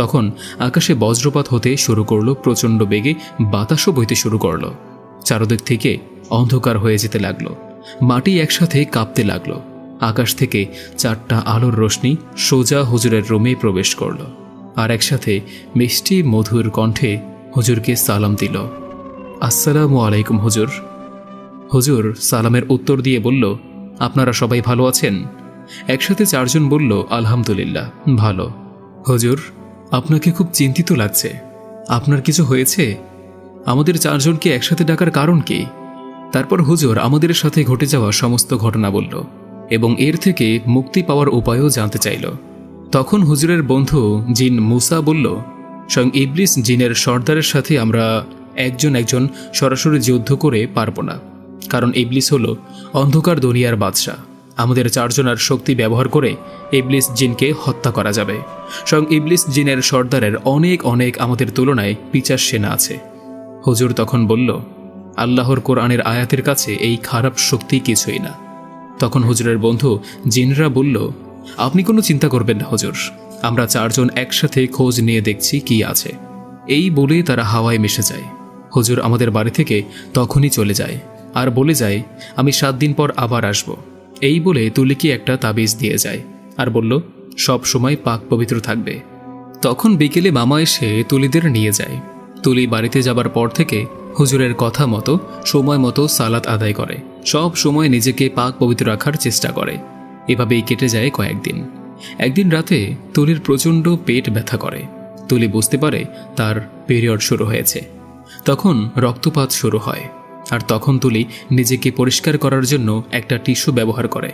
তখন আকাশে বজ্রপাত হতে শুরু করলো, প্রচণ্ড বেগে বাতাসও বইতে শুরু করলো। চারদিক থেকে অন্ধকার হয়ে যেতে লাগলো, মাটি একসাথে কাঁপতে লাগলো। আকাশ থেকে 4টা আলোর রোশনি সোজা হুজুরের রুমে প্রবেশ করল, আর একসাথে মিষ্টি মধুর কণ্ঠে হুজুরকে সালাম দিল, আসসালামু আলাইকুম হুজুর। হুজুর সালামের উত্তর দিয়ে বলল, আপনারা সবাই ভালো আছেন? একসাথে 4 জন বলল, আলহামদুলিল্লাহ ভালো। হুজুর আপনাকে খুব চিন্তিত লাগছে, আপনার কিছু হয়েছে? আমাদের 4 জনকে একসাথে ডাকার কারণ কি? তারপর হুজুর আমাদের সাথে ঘটে যাওয়া সমস্ত ঘটনা বলল এবং এর থেকে মুক্তি পাওয়ার উপায়ও জানতে চাইল। তখন হুজুরের বন্ধু জিন মুসা বলল, স্বয়ং ইবলিস জিনের সর্দারের সাথে আমরা একজন সরাসরি যুদ্ধ করে পারব না, কারণ ইবলিস হলো অন্ধকার দুনিয়ার বাদশা। আমাদের চারজনের শক্তি ব্যবহার করে ইবলিস জিনকে হত্যা করা যাবে। স্বয়ং ইবলিস জিনের সর্দারের অনেক আমাদের তুলনায় পিচাস সেনা আছে। হুজুর তখন বলল, আল্লাহর কোরআনের আয়াতের কাছে এই খারাপ শক্তি কিছুই না। তখন হুজুরের বন্ধু জিনরা বলল, আপনি কোনো চিন্তা করবেন না হুজুর, আমরা চারজন একসাথে খোঁজ নিয়ে দেখছি কি আছে। এই বলে তারা হাওয়ায় মিশে যায়। হুজুর আমাদের বাড়ি থেকে তখনই চলে যায় আর বলে যায়, আমি 7 দিন পর আবার আসব। এই বলে তুলিকে একটা তাবিজ দিয়ে যায় আর বলল, সব সময় পাক পবিত্র থাকবে। তখন বিকেলে মামা এসে তুলিদের নিয়ে যায়। তুলি বাড়িতে যাবার পর থেকে হুজুরের কথা মতো সময় মতো সালাত আদায় করে, সব সময় নিজেকে পাক পবিত্র রাখার চেষ্টা করে। এভাবেই কেটে যায় কয়েকদিন। একদিন রাতে তুলির প্রচণ্ড পেট ব্যথা করে। তুলি বুঝতে পারে তার পিরিয়ড শুরু হয়েছে। তখন রক্তপাত শুরু হয়, আর তখন তুলি নিজেকে পরিষ্কার করার জন্য একটা টিস্যু ব্যবহার করে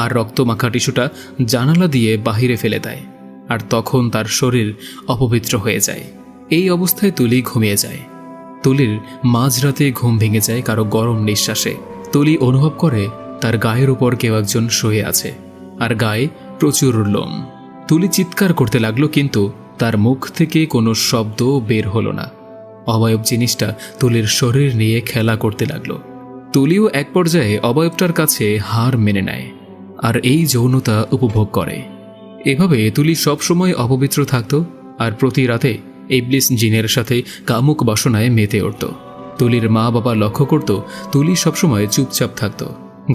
আর রক্তমাখা টিস্যুটা জানালা দিয়ে বাহিরে ফেলে দেয়। আর তখন তার শরীর অপবিত্র হয়ে যায়। এই অবস্থায় তুলি ঘুমিয়ে যায়। তুলির মাঝরাতে ঘুম ভেঙে যায় কারো গরম নিঃশ্বাসে। তুলি অনুভব করে তার গায়ের উপর কেউ একজন শুয়ে আছে, আর গায়ে প্রচুর লোম। তুলি চিৎকার করতে লাগলো, কিন্তু তার মুখ থেকে কোনো শব্দ বের হলো না। অবয়ব জিনিসটা তুলির শরীর নিয়ে খেলা করতে লাগলো। তুলিও এক পর্যায়ে অবয়বটার কাছে হার মেনে নেয় আর এই যৌনতা উপভোগ করে। এভাবে তুলি সবসময় অপবিত্র থাকত আর প্রতি রাতে ইবলিস জিনের সাথে কামুক বাসনায় মেতে উঠত। তুলির মা বাবা লক্ষ্য করত তুলি সবসময় চুপচাপ থাকত,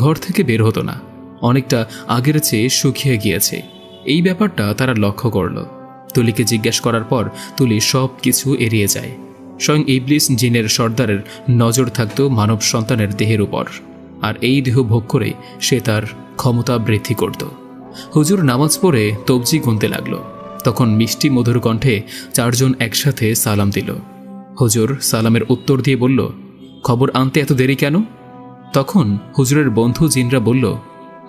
ঘর থেকে বের হতো না, অনেকটা আগের চেয়ে শুকিয়ে গিয়েছে। এই ব্যাপারটা তারা লক্ষ্য করল। তুলিকে জিজ্ঞেস করার পর তুলি সব কিছু এড়িয়ে যায়। স্বয়ং ইবলিস জিনের সর্দারের নজর থাকত মানব সন্তানের দেহের উপর, আর এই দেহ ভোগ করে সে তার ক্ষমতা বৃদ্ধি করত। হুজুর নামাজ পড়ে তবজি গুনতে লাগল। তখন মিষ্টি মধুর কণ্ঠে চারজন একসাথে সালাম দিল। হুজুর সালামের উত্তর দিয়ে বলল, খবর আনতে এত দেরি কেন? তখন হুজুরের বন্ধু জিনরা বলল,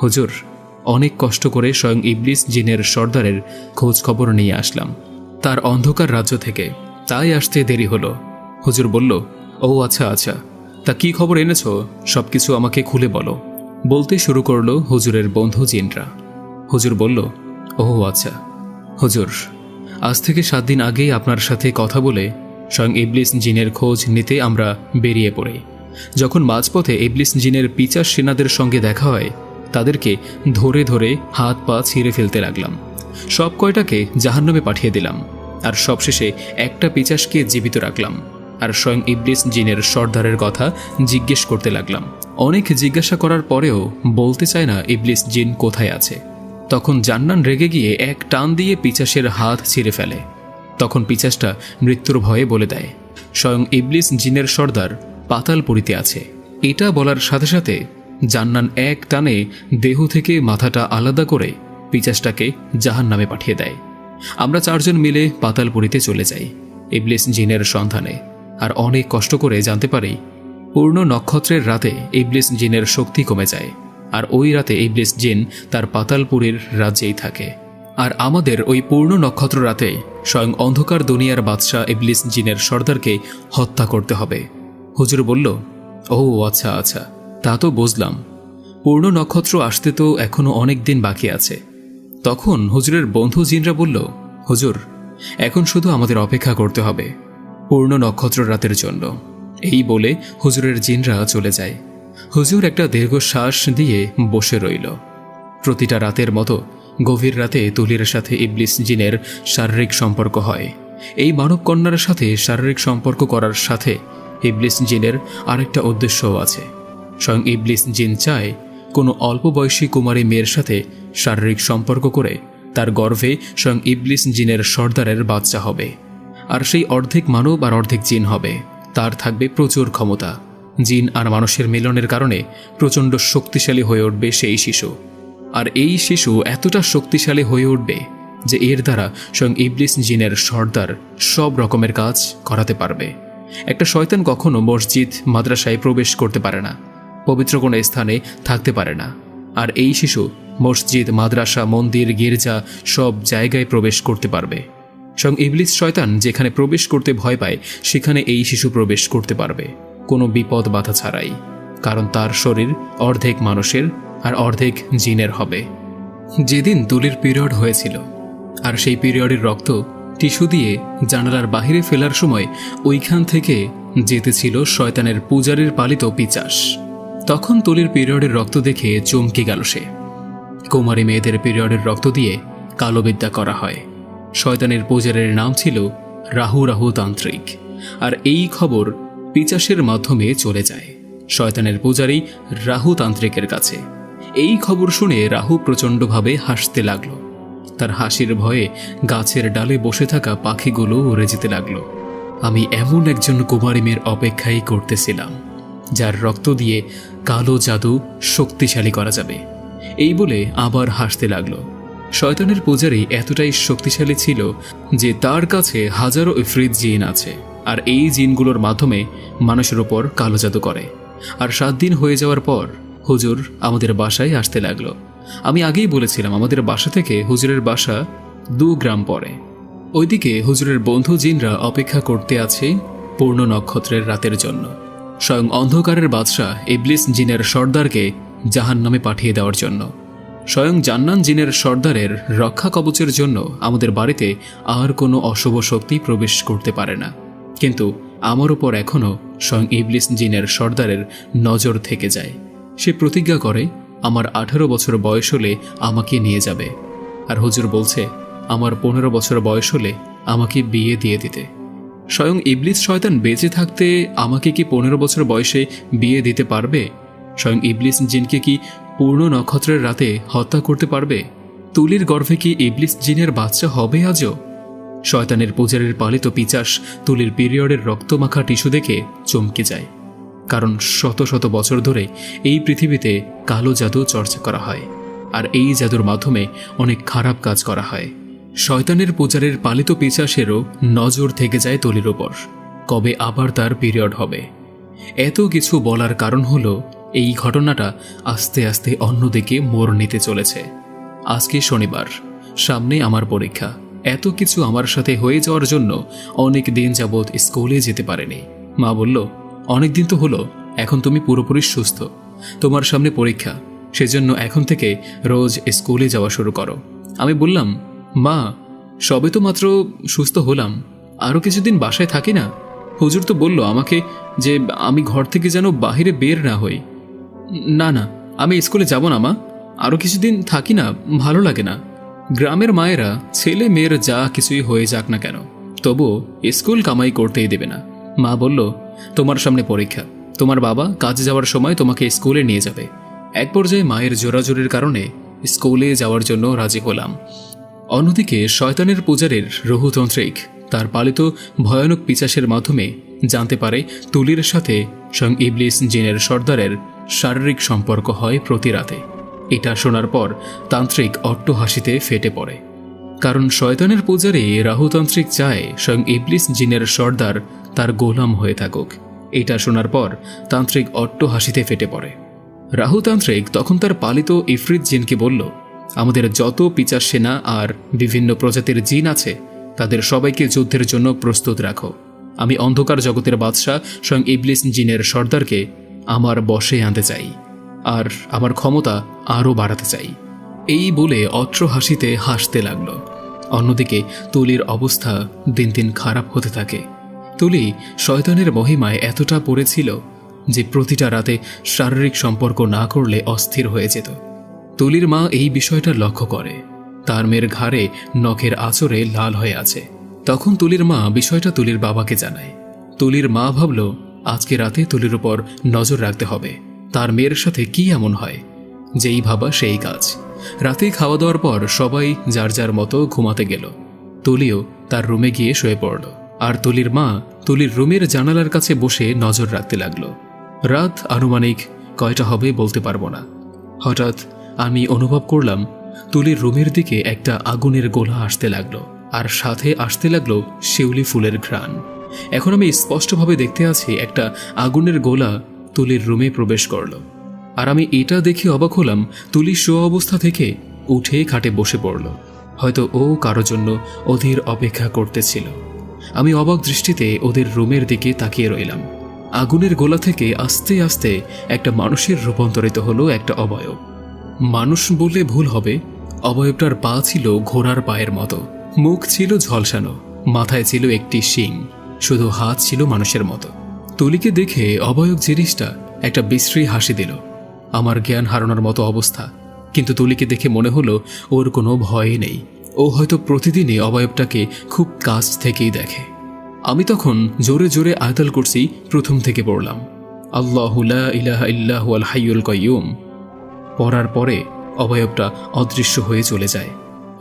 হুজুর অনেক কষ্ট করে স্বয়ং ইবলিস জিনের সর্দারের খোঁজ খবর নিয়ে আসলাম তার অন্ধকার রাজ্য থেকে, তাই আসতে দেরি হলো। হুজুর বলল, ও আচ্ছা, তা কি খবর এনেছ? সবকিছু আমাকে খুলে বলো। বলতে শুরু করলো হুজুরের বন্ধু জিনরা। হুজুর বলল, ও আচ্ছা হুজুর, আজ থেকে 7 দিন আগেই আপনার সাথে কথা বলে স্বয়ং ইবলিস জিনের খোঁজ নিতে আমরা বেরিয়ে পড়ি। যখন মাঝপথে ইবলিস জিনের পিচাস সেনাদের সঙ্গে দেখা হয়, তাদেরকে ধরে ধরে হাত পা ছিঁড়ে ফেলতে লাগলাম। সব কয়টাকে জাহান্নামে পাঠিয়ে দিলাম, আর সবশেষে একটা পিচাসকে জীবিত রাখলাম। আর স্বয়ং ইবলিস জিনের সর্দারের কথা জিজ্ঞেস করতে লাগলাম। অনেক জিজ্ঞাসা করার পরেও বলতে চায় না ইবলিস জিন কোথায় আছে। তখন জান্নান রেগে গিয়ে এক টান দিয়ে পিচাসের হাত ছিঁড়ে ফেলে। তখন পিচাসটা মৃত্যুর ভয়ে বলে দেয়, স্বয়ং ইবলিস জিনের সর্দার পাতালপুরীতে আছে। এটা বলার সাথে সাথে জান্নান এক টানে দেহ থেকে মাথাটা আলাদা করে পিচাসটাকে জাহান্নামে পাঠিয়ে দেয়। আমরা 4 জন মিলে পাতালপুরীতে চলে যাই ইবলিস জিনের সন্ধানে। আর অনেক কষ্ট করে জানতে পারি পূর্ণ নক্ষত্রের রাতে ইবলিস জিনের শক্তি কমে যায়, আর ওই রাতে ইবলিস জিন তার পাতালপুরীর রাজ্যেই থাকে। আর আমাদের ওই পূর্ণ নক্ষত্র রাতে স্বয়ং অন্ধকার দুনিয়ার বাদশাহ ইবলিস জিনের সর্দারকে হত্যা করতে হবে। হুজুর বলল, ও আচ্ছা, তা তো বুঝলাম। পূর্ণ নক্ষত্র আসতে তো এখনো অনেক দিন বাকি আছে। তখন হুজুরের বন্ধু জিনরা বলল, হুজুর এখন শুধু আমাদের অপেক্ষা করতে হবে পূর্ণ নক্ষত্র রাতের জন্য। এই বলে হুজুরের জিনরা চলে যায়। হুজুর একটা দীর্ঘশ্বাস দিয়ে বসে রইল। প্রতিটা রাতের মতো গভীর রাতে তুলির সাথে ইবলিস জিনের শারীরিক সম্পর্ক হয়। এই মানব কন্যার সাথে শারীরিক সম্পর্ক করার সাথে ইবলিস জিনের আরেকটা উদ্দেশ্যও আছে। স্বয়ং ইবলিস জিন চায় কোনো অল্প বয়সী কুমারী মেয়ের সাথে শারীরিক সম্পর্ক করে তার গর্ভে স্বয়ং ইবলিস জিনের সর্দারের বাচ্চা হবে। আর সেই অর্ধেক মানব আর অর্ধেক জিন হবে। তার থাকবে প্রচুর ক্ষমতা। জিন আর মানুষের মিলনের কারণে প্রচণ্ড শক্তিশালী হয়ে উঠবে সেই শিশু। আর এই শিশু এতটা শক্তিশালী হয়ে উঠবে যে এর দ্বারা স্বয়ং ইবলিস জিনের সর্দার সব রকমের কাজ করাতে পারবে। একটা শয়তান কখনো মসজিদ মাদ্রাসায় প্রবেশ করতে পারে না, পবিত্র কোনো স্থানে থাকতে পারে না। আর এই শিশু মসজিদ, মাদ্রাসা, মন্দির, গির্জা সব জায়গায় প্রবেশ করতে পারবে। স্বয়ং ইবলিস শয়তান যেখানে প্রবেশ করতে ভয় পায় সেখানে এই শিশু প্রবেশ করতে পারবে কোনো বিপদ বাধা ছাড়াই, কারণ তার শরীর অর্ধেক মানুষের আর অর্ধেক জিনের হবে। যেদিন তুলির পিরিয়ড হয়েছিল আর সেই পিরিয়ডের রক্ত টিস্যু দিয়ে জানালার বাহিরে ফেলার সময় ওইখান থেকে যেতেছিল শয়তানের পূজারীর পালিত পিচাস। তখন তুলির পিরিয়ডের রক্ত দেখে চমকে গেল সে। কুমারী মেয়েদের পিরিয়ডের রক্ত দিয়ে কালো বিদ্যা করা হয়। শয়তানের পূজারীর নাম ছিল রাহু তান্ত্রিক। আর এই খবর পিচাসের মাধ্যমে চলে যায় শয়তানের পূজারী রাহু তান্ত্রিকের কাছে। এই খবর শুনে রাহু প্রচণ্ডভাবে হাসতে লাগলো। তার হাসির ভয়ে গাছের ডালে বসে থাকা পাখিগুলো উড়ে যেতে লাগলো। আমি এমন একজন কুমারী মেয়ের অপেক্ষাই করতেছিলাম যার রক্ত দিয়ে কালো জাদু শক্তিশালী করা যাবে, এই বলে আবার হাসতে লাগলো। শয়তানের পূজারী এতটাই শক্তিশালী ছিল যে তার কাছে হাজারো ইফরিত জিন আছে, আর এই জিনগুলোর মাধ্যমে মানুষের ওপর কালো জাদু করে। আর 7 দিন হয়ে যাওয়ার পর হুজুর আমাদের বাসায় আসতে লাগলো। আমি আগেই বলেছিলাম আমাদের বাসা থেকে হুজুরের বাসা 2 গ্রাম পরে। ওইদিকে হুজুরের বন্ধু জিনরা অপেক্ষা করতে আছে পূর্ণ নক্ষত্রের রাতের জন্য, স্বয়ং অন্ধকারের বাদশাহ ইবলিস জিনের সর্দারকে জাহান্নামে পাঠিয়ে দেওয়ার জন্য। স্বয়ং জান্নান জিনের সর্দারের রক্ষা কবচের জন্য আমাদের বাড়িতে আর কোনো অশুভ শক্তি প্রবেশ করতে পারে না। কিন্তু আমার উপর এখনও স্বয়ং ইবলিস জিনের সর্দারের নজর থেকে যায়। সে প্রতিজ্ঞা করে আমার 18 বছর বয়স হলে আমাকে নিয়ে যাবে, আর হুজুর বলছে আমার 15 বছর বয়স হলে আমাকে বিয়ে দিয়ে দিতে। স্বয়ং ইবলিস শয়তান বেঁচে থাকতে আমাকে কি 15 বছর বয়সে বিয়ে দিতে পারবে? স্বয়ং ইবলিস জিনকে কি পূর্ণ নক্ষত্রের রাতে হত্যা করতে পারবে? তুলির গর্ভে কি ইবলিস জিনের বাচ্চা হবে আজও? শয়তানের পূজারীর পালিত পিচাস তুলির পিরিয়ডের রক্তমাখা টিস্যু দেখে চমকে যায়, কারণ শত শত বছর ধরে এই পৃথিবীতে কালো জাদু চর্চা করা হয়, আর এই জাদুর মাধ্যমে অনেক খারাপ কাজ করা হয়। শয়তানের পূজারীর পালিত পিচাসেরও নজর থেকে যায় তুলির ওপর, কবে আবার তার পিরিয়ড হবে। এত কিছু বলার কারণ হলো এই ঘটনাটা আস্তে আস্তে অন্যদিকে মোড় নিতে চলেছে। আজকে শনিবার, সামনে আমার পরীক্ষা। এত কিছু আমার সাথে হয়ে যাওয়ার জন্য অনেক দিন যাবৎ স্কুলে যেতে পারেনি। মা বলল, অনেক দিন তো হলো, এখন তুমি পুরোপুরি সুস্থ, তোমার সামনে পরীক্ষা, সেজন্য এখন থেকে রোজ স্কুলে যাওয়া শুরু করো। আমি বললাম, মা সবে তো মাত্র সুস্থ হলাম, আরও কিছুদিন বাসায় থাকি না। হুজুর তো বলল আমাকে যে আমি ঘর থেকে যেন বাহিরে বের না হই। না না, আমি স্কুলে যাব না মা, আরও কিছুদিন থাকি না, ভালো লাগে না। গ্রামের মায়েরা ছেলে মেয়ের যা কিছুই হয়ে যাক না কেন, তবুও স্কুল কামাই করতেই দেবে না। মা বলল, তোমার সামনে পরীক্ষা, তোমার বাবা কাজে যাওয়ার সময় তোমাকে স্কুলে নিয়ে যাবে। এক পর্যায়ে মায়ের জোরাজোরির কারণে স্কুলে যাওয়ার জন্য রাজি হলাম। অন্যদিকে শয়তানের পূজারীর রহুতান্ত্রিক তার পালিত ভয়ানক পিচাসের মাধ্যমে জানতে পারে তুলির সাথে স্বয়ং ইবলিস জিনের সর্দারের শারীরিক সম্পর্ক হয় প্রতি রাতে। এটা শোনার পর তান্ত্রিক অট্টহাসিতে ফেটে পড়ে, কারণ শয়তানের পূজারী রাহুতান্ত্রিক চায় স্বয়ং ইবলিস জিনের সর্দার তার গোলাম হয়ে থাকুক। এটা শোনার পর তান্ত্রিক অট্টহাসিতে ফেটে পড়ে। রাহুতান্ত্রিক তখন তার পালিত ইফরিত জিনকে বলল, আমাদের যত পিচাস সেনা আর বিভিন্ন প্রজাতির জিন আছে তাদের সবাইকে যুদ্ধের জন্য প্রস্তুত রাখো। আমি অন্ধকার জগতের বাদশাহ স্বয়ং ইবলিস জিনের সর্দারকে আমার বশে আনতে চাই, আর আমার ক্ষমতা আরও বাড়াতে চাই। এই বলে অট্টহাসিতে হাসতে লাগল। অন্যদিকে তুলির অবস্থা দিন দিন খারাপ হতে থাকে। তুলি শয়তানের মহিমায় এতটা পড়েছিল যে প্রতিটা রাতে শারীরিক সম্পর্ক না করলে অস্থির হয়ে যেত। তুলির মা এই বিষয়টা লক্ষ্য করে, তার মেয়ের ঘাড়ে নখের আঁচড়ে লাল হয়ে আছে। তখন তুলির মা বিষয়টা তুলির বাবাকে জানায়। তুলির মা ভাবল আজকে রাতে তুলির উপর নজর রাখতে হবে, তার মেয়ের সাথে কি এমন হয়। যেই ভাবা সেই কাজ। রাতে খাওয়া দাওয়ার পর সবাই যার যার মতো ঘুমাতে গেল। তুলিও তার রুমে গিয়ে শুয়ে পড়ল, আর তুলির মা তুলির রুমের জানালার কাছে বসে নজর রাখতে লাগল। রাত আনুমানিক কয়টা হবে বলতে পারবো না। হঠাৎ আমি অনুভব করলাম তুলির রুমের দিকে একটা আগুনের গোলা আসতে লাগলো, আর সাথে আসতে লাগলো শিউলি ফুলের ঘ্রাণ। এখন আমি স্পষ্টভাবে দেখতে আছি একটা আগুনের গোলা তুলির রুমে প্রবেশ করল। আর আমি এটা দেখে অবাক হলাম, তুলি শোয়া অবস্থা থেকে উঠে খাটে বসে পড়ল। হয়তো ও কারো জন্য ওদের অপেক্ষা করতেছিল। আমি অবাক দৃষ্টিতে ওদের রুমের দিকে তাকিয়ে রইলাম। আগুনের গোলা থেকে আস্তে আস্তে একটা মানুষের রূপান্তরিত হলো একটা অবয়ব। মানুষ বললে ভুল হবে, অবয়বটার পা ছিল ঘোড়ার পায়ের মতো, মুখ ছিল ঝলসানো, মাথায় ছিল একটি শিং, শুধু হাত ছিল মানুষের মতো। তুলিকে দেখে অবয়ব জিনিসটা একটা বিশ্রী হাসি দিল। আমার জ্ঞান হারানোর মতো অবস্থা, কিন্তু তুলিকে দেখে মনে হলো ওর কোনো ভয়ই নেই। ও হয়তো প্রতিদিনই অবয়বটাকে খুব কাছ থেকেই দেখে। আমি তখন জোরে জোরে আয়াতুল কুরসি প্রথম থেকে পড়লাম, আল্লাহু লা ইলাহা ইল্লাহু আল হাইয়ুল কাইয়ুম। পড়ার পরে অবয়বটা অদৃশ্য হয়ে চলে যায়।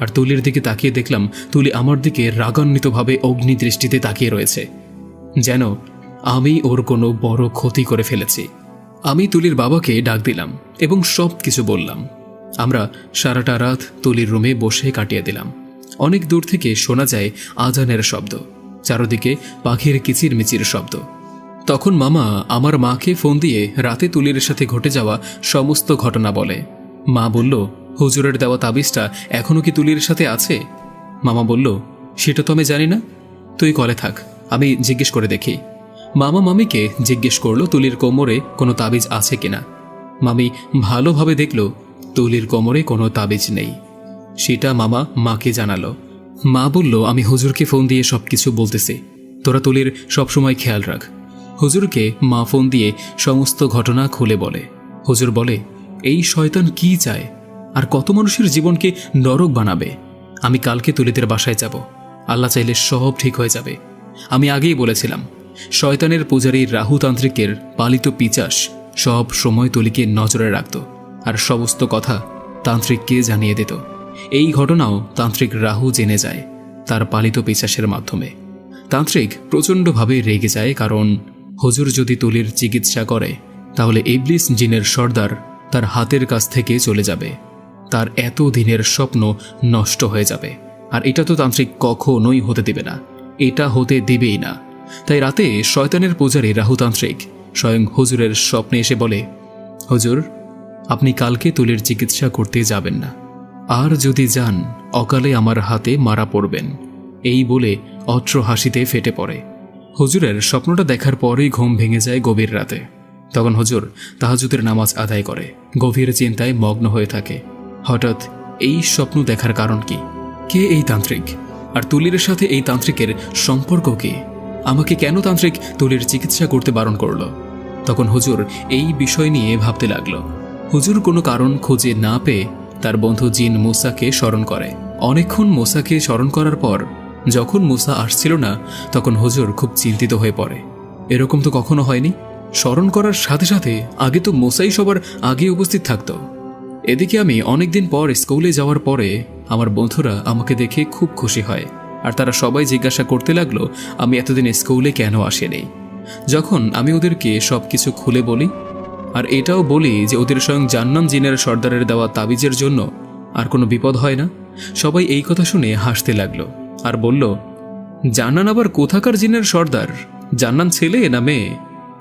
আর তুলির দিকে তাকিয়ে দেখলাম তুলি আমার দিকে রাগান্বিতভাবে অগ্নিদৃষ্টিতে তাকিয়ে রয়েছে, যেন আমি ওর কোনো বড় ক্ষতি করে ফেলেছি। আমি তুলির বাবাকে ডাক দিলাম এবং সব কিছু বললাম। আমরা সারাটা রাত তুলির রুমে বসে কাটিয়ে দিলাম। অনেক দূর থেকে শোনা যায় আজানের শব্দ, চারদিকে পাখির কিচিরমিচির শব্দ। তখন মামা আমার মাকে ফোন দিয়ে রাতে তুলির সাথে ঘটে যাওয়া সমস্ত ঘটনা বলে। মা বলল, হুজুরের দেওয়া তাবিজটা এখনো কি তুলির সাথে আছে? মামা বলল, সেটা তো আমি জানি না, তুই কলে থাক, আমি জিজ্ঞেস করে দেখি। মামা মামিকে জিজ্ঞেস করলো তুলির কোমরে কোনো তাবিজ আছে কিনা। মামি ভালোভাবে দেখল তুলির কোমরে কোনো তাবিজ নেই। সেটা মামা মাকে জানালো। মা বলল, আমি হুজুরকে ফোন দিয়ে সবকিছু বলতেছি, তোরা তুলির সবসময় খেয়াল রাখ। হুজুরকে মা ফোন দিয়ে সমস্ত ঘটনা খুলে বলে। হুজুর বলে, এই শয়তান কি চায় আর কত মানুষের জীবনকে নরক বানাবে। আমি কালকে তুলিদের বাসায় যাব, আল্লাহ চাইলে সব ঠিক হয়ে যাবে। আমি আগেই বলেছিলাম, শয়তানের পূজারী রাহুতান্ত্রিকের পালিত পিচাস সব সময় তুলিকে নজরে রাখত আর সমস্ত কথা তান্ত্রিককে জানিয়ে দিত। এই ঘটনাও তান্ত্রিক রাহু জেনে যায় তার পালিত পিচাসের মাধ্যমে। তান্ত্রিক প্রচণ্ডভাবে রেগে যায়, কারণ হুজুর যদি তুলির চিকিৎসা করে তাহলে ইবলিস জিনের সর্দার তার হাতের কাছ থেকে চলে যাবে, তার এত দিনের স্বপ্ন নষ্ট হয়ে যাবে। আর এটা তো তান্ত্রিক কখনোই হতে দেবে না, এটা হতে দেবেই না। তাই রাতে শয়তানের পূজারী রাহুতান্ত্রিক স্বয়ং হুজুরের স্বপ্নে এসে বলে, হুজুর, আপনি কালকে তুলির চিকিৎসা করতে যাবেন না, আর যদি যান অকালে আমার হাতে মারা পড়বেন। এই বলে অট্র হাসিতে ফেটে পড়ে। হুজুরের স্বপ্নটা দেখার পরেই ঘুম ভেঙে যায় গভীর রাতে। তখন হুজুর তাহাজ্জুদের নামাজ আদায় করে গভীর চিন্তায় মগ্ন হয়ে থাকে। হঠাৎ এই স্বপ্ন দেখার কারণ কি? কে এই তান্ত্রিক? আর তুলির সাথে এই তান্ত্রিকের সম্পর্ক কি? আমাকে কেন তান্ত্রিক তুলির চিকিৎসা করতে বারণ করল? তখন হুজুর এই বিষয় নিয়ে ভাবতে লাগল। হুজুর কোনো কারণ খুঁজে না পেয়ে তার বন্ধু জিন মুসাকে স্মরণ করে। অনেকক্ষণ মুসাকে স্মরণ করার পর যখন মুসা আসছিল না, তখন হুজুর খুব চিন্তিত হয়ে পড়ে। এরকম তো কখনো হয়নি, স্মরণ করার সাথে সাথে আগে তো মুসাই সবার আগে উপস্থিত থাকতো। এদিকে আমি অনেকদিন পর স্কুলে যাওয়ার পরে আমার বন্ধুরা আমাকে দেখে খুব খুশি হয়, আর তারা সবাই জিজ্ঞাসা করতে লাগলো আমি এতদিন স্কুলে কেন আসেনি। যখন আমি ওদেরকে সব কিছু খুলে বলি আর এটাও বলি যে ওদের স্বয়ং জান্নান জিনের সর্দারের দেওয়া তাবিজের জন্য আর কোনো বিপদ হয় না, সবাই এই কথা শুনে হাসতে লাগলো আর বলল, জান্নান আবার কোথাকার জিনের সর্দার? জান্নান ছেলে না মেয়ে?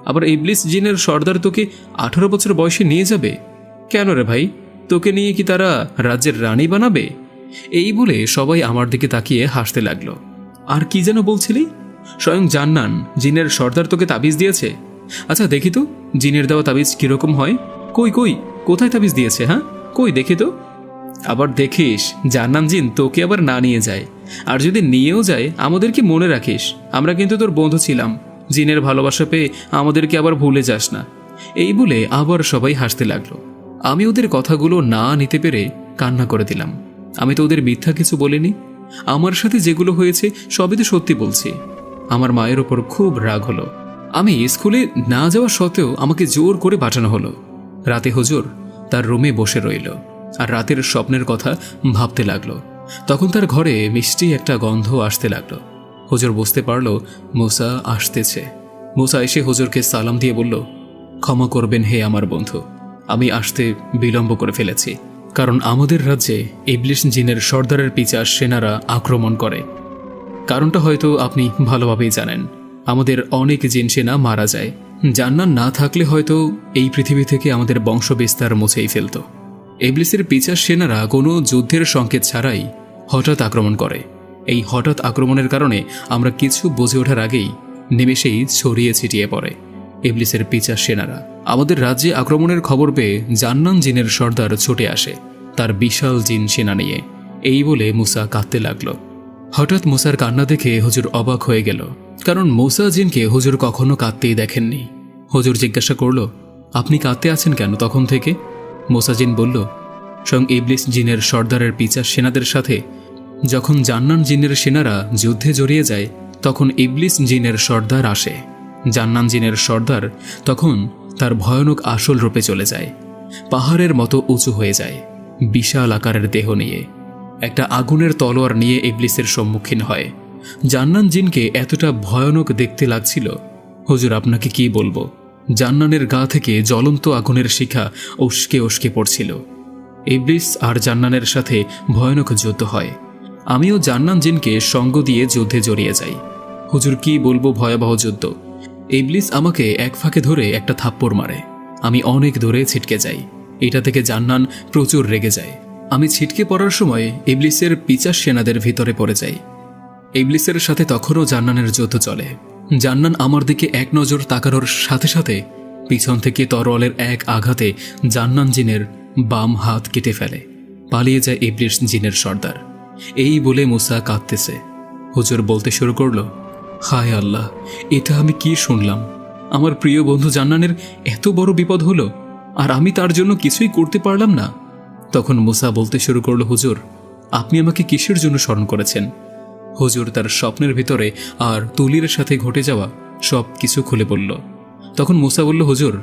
আবার ইবলিস জিনের সর্দার তোকে 18 বছর বয়সে নিয়ে যাবে কেন রে ভাই? তোকে নিয়ে কি তারা রাজ্যের রানী বানাবে? এই বলে সবাই আমার দিকে তাকিয়ে হাসতে লাগলো। আর কি যেন বলছিলি? স্বয়ং জান্নান জিনের সর্দার তোকে তাবিজ দিয়েছে? আচ্ছা দেখি তো জিনের দেওয়া তাবিজ কিরকম হয়। কই কই কোথায় তাবিজ দিয়েছে? হ্যাঁ কই দেখি তো। আবার দেখিস জান্নান জিন তোকে আবার না নিয়ে যায়, আর যদি নিয়েও যায় আমাদেরকে মনে রাখিস, আমরা কিন্তু তোর বন্ধু ছিলাম। জিনের ভালোবাসা পেয়ে আমাদেরকে আবার ভুলে যাস না। এই বলে আবার সবাই হাসতে লাগলো। আমি ওদের কথাগুলো না নিতে পেরে কান্না করে দিলাম। আমি তো ওদের মিথ্যা কিছু বলিনি, আমার সাথে যেগুলো হয়েছে সবই তো সত্যি বলছি। আমার মায়ের ওপর খুব রাগ হলো। আমি স্কুলে না যাওয়া সত্ত্বেও আমাকে জোর করে পাঠানো হলো। রাতে হুজুর তার রুমে বসে রইল আর রাতের স্বপ্নের কথা ভাবতে লাগলো। তখন তার ঘরে মিষ্টি একটা গন্ধ আসতে লাগলো। হুজুর বুঝতে পারল মুসা আসতেছে। মুসা এসে হুজুরকে সালাম দিয়ে বলল, ক্ষমা করবেন হে আমার বন্ধু, আমি আসতে বিলম্ব করে ফেলেছি, কারণ আমাদের রাজ্যে ইবলিস জিনের সর্দারের পিচাস সেনারা আক্রমণ করে। কারণটা হয়তো আপনি ভালোভাবেই জানেন। আমাদের অনেক জিন সেনা মারা যায় জান্নান না থাকলে হয়তো এই পৃথিবী থেকে আমাদের বংশ বিস্তার মুছেই ফেলত। ইবলিসের পিছার সেনারা কোনো যুদ্ধের সংকেত ছাড়াই হঠাৎ আক্রমণ করে। এই হঠাৎ আক্রমণের কারণে আমরা কিছু বুঝে ওঠার আগেই নিমেষেই ছড়িয়ে ছিটিয়ে পড়ে ইবলিসের পিছার সেনারা। আমাদের রাজ্যে আক্রমণের খবর পেয়ে জান্নান জিনের সর্দার ছুটে আসে তার বিশাল জিন সেনা নিয়ে। এই বলে মুসা কাঁদতে লাগলো। হঠাৎ মুসার কান্না দেখে হুজুর অবাক হয়ে গেল, কারণ মুসা জিনকে হুজুর কখনো কাঁদতেই দেখেননি। হুজুর জিজ্ঞাসা করল, আপনি কাঁদতে আছেন কেন তখন থেকে? মুসা জিন বলল, স্বয়ং ইবলিস জিনের সর্দারের পিছার সেনাদের সাথে যখন জান্নান জিনের সেনারা যুদ্ধে জড়িয়ে যায় তখন ইবলিস জিনের সর্দার আসে। জান্নান জিনের সর্দার তখন তার ভয়ানক আসল রূপে চলে যায়, পাহাড়ের মতো উঁচু হয়ে যায়, বিশাল আকারের দেহ নিয়ে একটা আগুনের তলোয়ার নিয়ে ইবলিসের সম্মুখীন হয়। জান্নান জিনকে এতটা ভয়ানক দেখতে লাগছিল, হুজুর আপনাকে কি বলবো, জান্নানের গা থেকে জ্বলন্ত আগুনের শিখা উস্কে উস্কে পড়ছিল। ইবলিস আর জান্নানের সাথে ভয়ানক যুদ্ধ হয়। আমিও জান্নান জিনকে সঙ্গ দিয়ে যুদ্ধে জড়িয়ে যাই। হুজুর কি বলবো, ভয়াবহ যুদ্ধ। ইবলিস আমাকে এক ফাঁকে ধরে একটা থাপ্পড় মারে, আমি অনেক দূরে ছিটকে যাই। এটা থেকে জান্নান প্রচুর রেগে যায়। আমি ছিটকে পড়ার সময় ইবলিসের পিছার সেনাদের ভিতরে পড়ে যাই। ইবলিসের সাথে তখনও জান্নানের যুদ্ধ চলে। জান্নান আমার দিকে এক নজর তাকানোর সাথে সাথে পিছন থেকে তরোয়ালের এক আঘাতে জান্নান জিনের বাম হাত কেটে ফেলে। পালিয়ে যায় ইবলিস জিনের সর্দার। এই বলে মুসা কাঁদতেছে। হুজুর বলতে শুরু করল, হায় আল্লাহ, এটা আমি কি শুনলাম? আমার প্রিয় বন্ধু জান্নানের এত বড় বিপদ হলো আর আমি তার জন্য কিছুই করতে পারলাম না। তখন মুসা বলতে শুরু করল, হুজুর আপনি আমাকে কিসের জন্য স্মরণ করেছেন? হুজুর তার স্বপ্নের ভিতরে আর তুলির সাথে ঘটে যাওয়া সব কিছু খুলে বলল। তখন মুসা বলল, হুজুর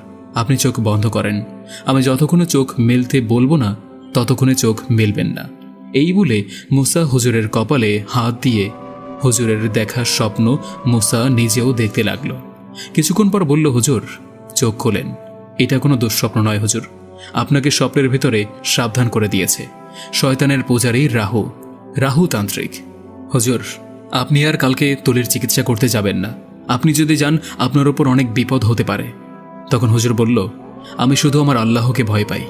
আপনি চোখ বন্ধ করেন, আমি যতক্ষণে চোখ মেলতে বলবো না ততক্ষণে চোখ মেলবেন না। এই বলে মুসা হুজুরের কপালে হাত দিয়ে হুজুরের দেখা স্বপ্ন মুসা নিজেও দেখতে লাগল। কিছুক্ষণ পর বলল, হুজুর চোখ খোলেন, এটা কোনো দুঃস্বপ্ন নয় হুজুর, আপনাকে স্বপ্নের ভিতরে সাবধান করে দিয়েছে শয়তানের পূজারী রাহু তান্ত্রিক। হুজুর আপনি আর কালকে তুলির চিকিৎসা করতে যাবেন না, আপনি যদি যান আপনার উপর অনেক বিপদ হতে পারে। তখন হুজুর বলল, আমি শুধু আমার আল্লাহকে ভয় পাই,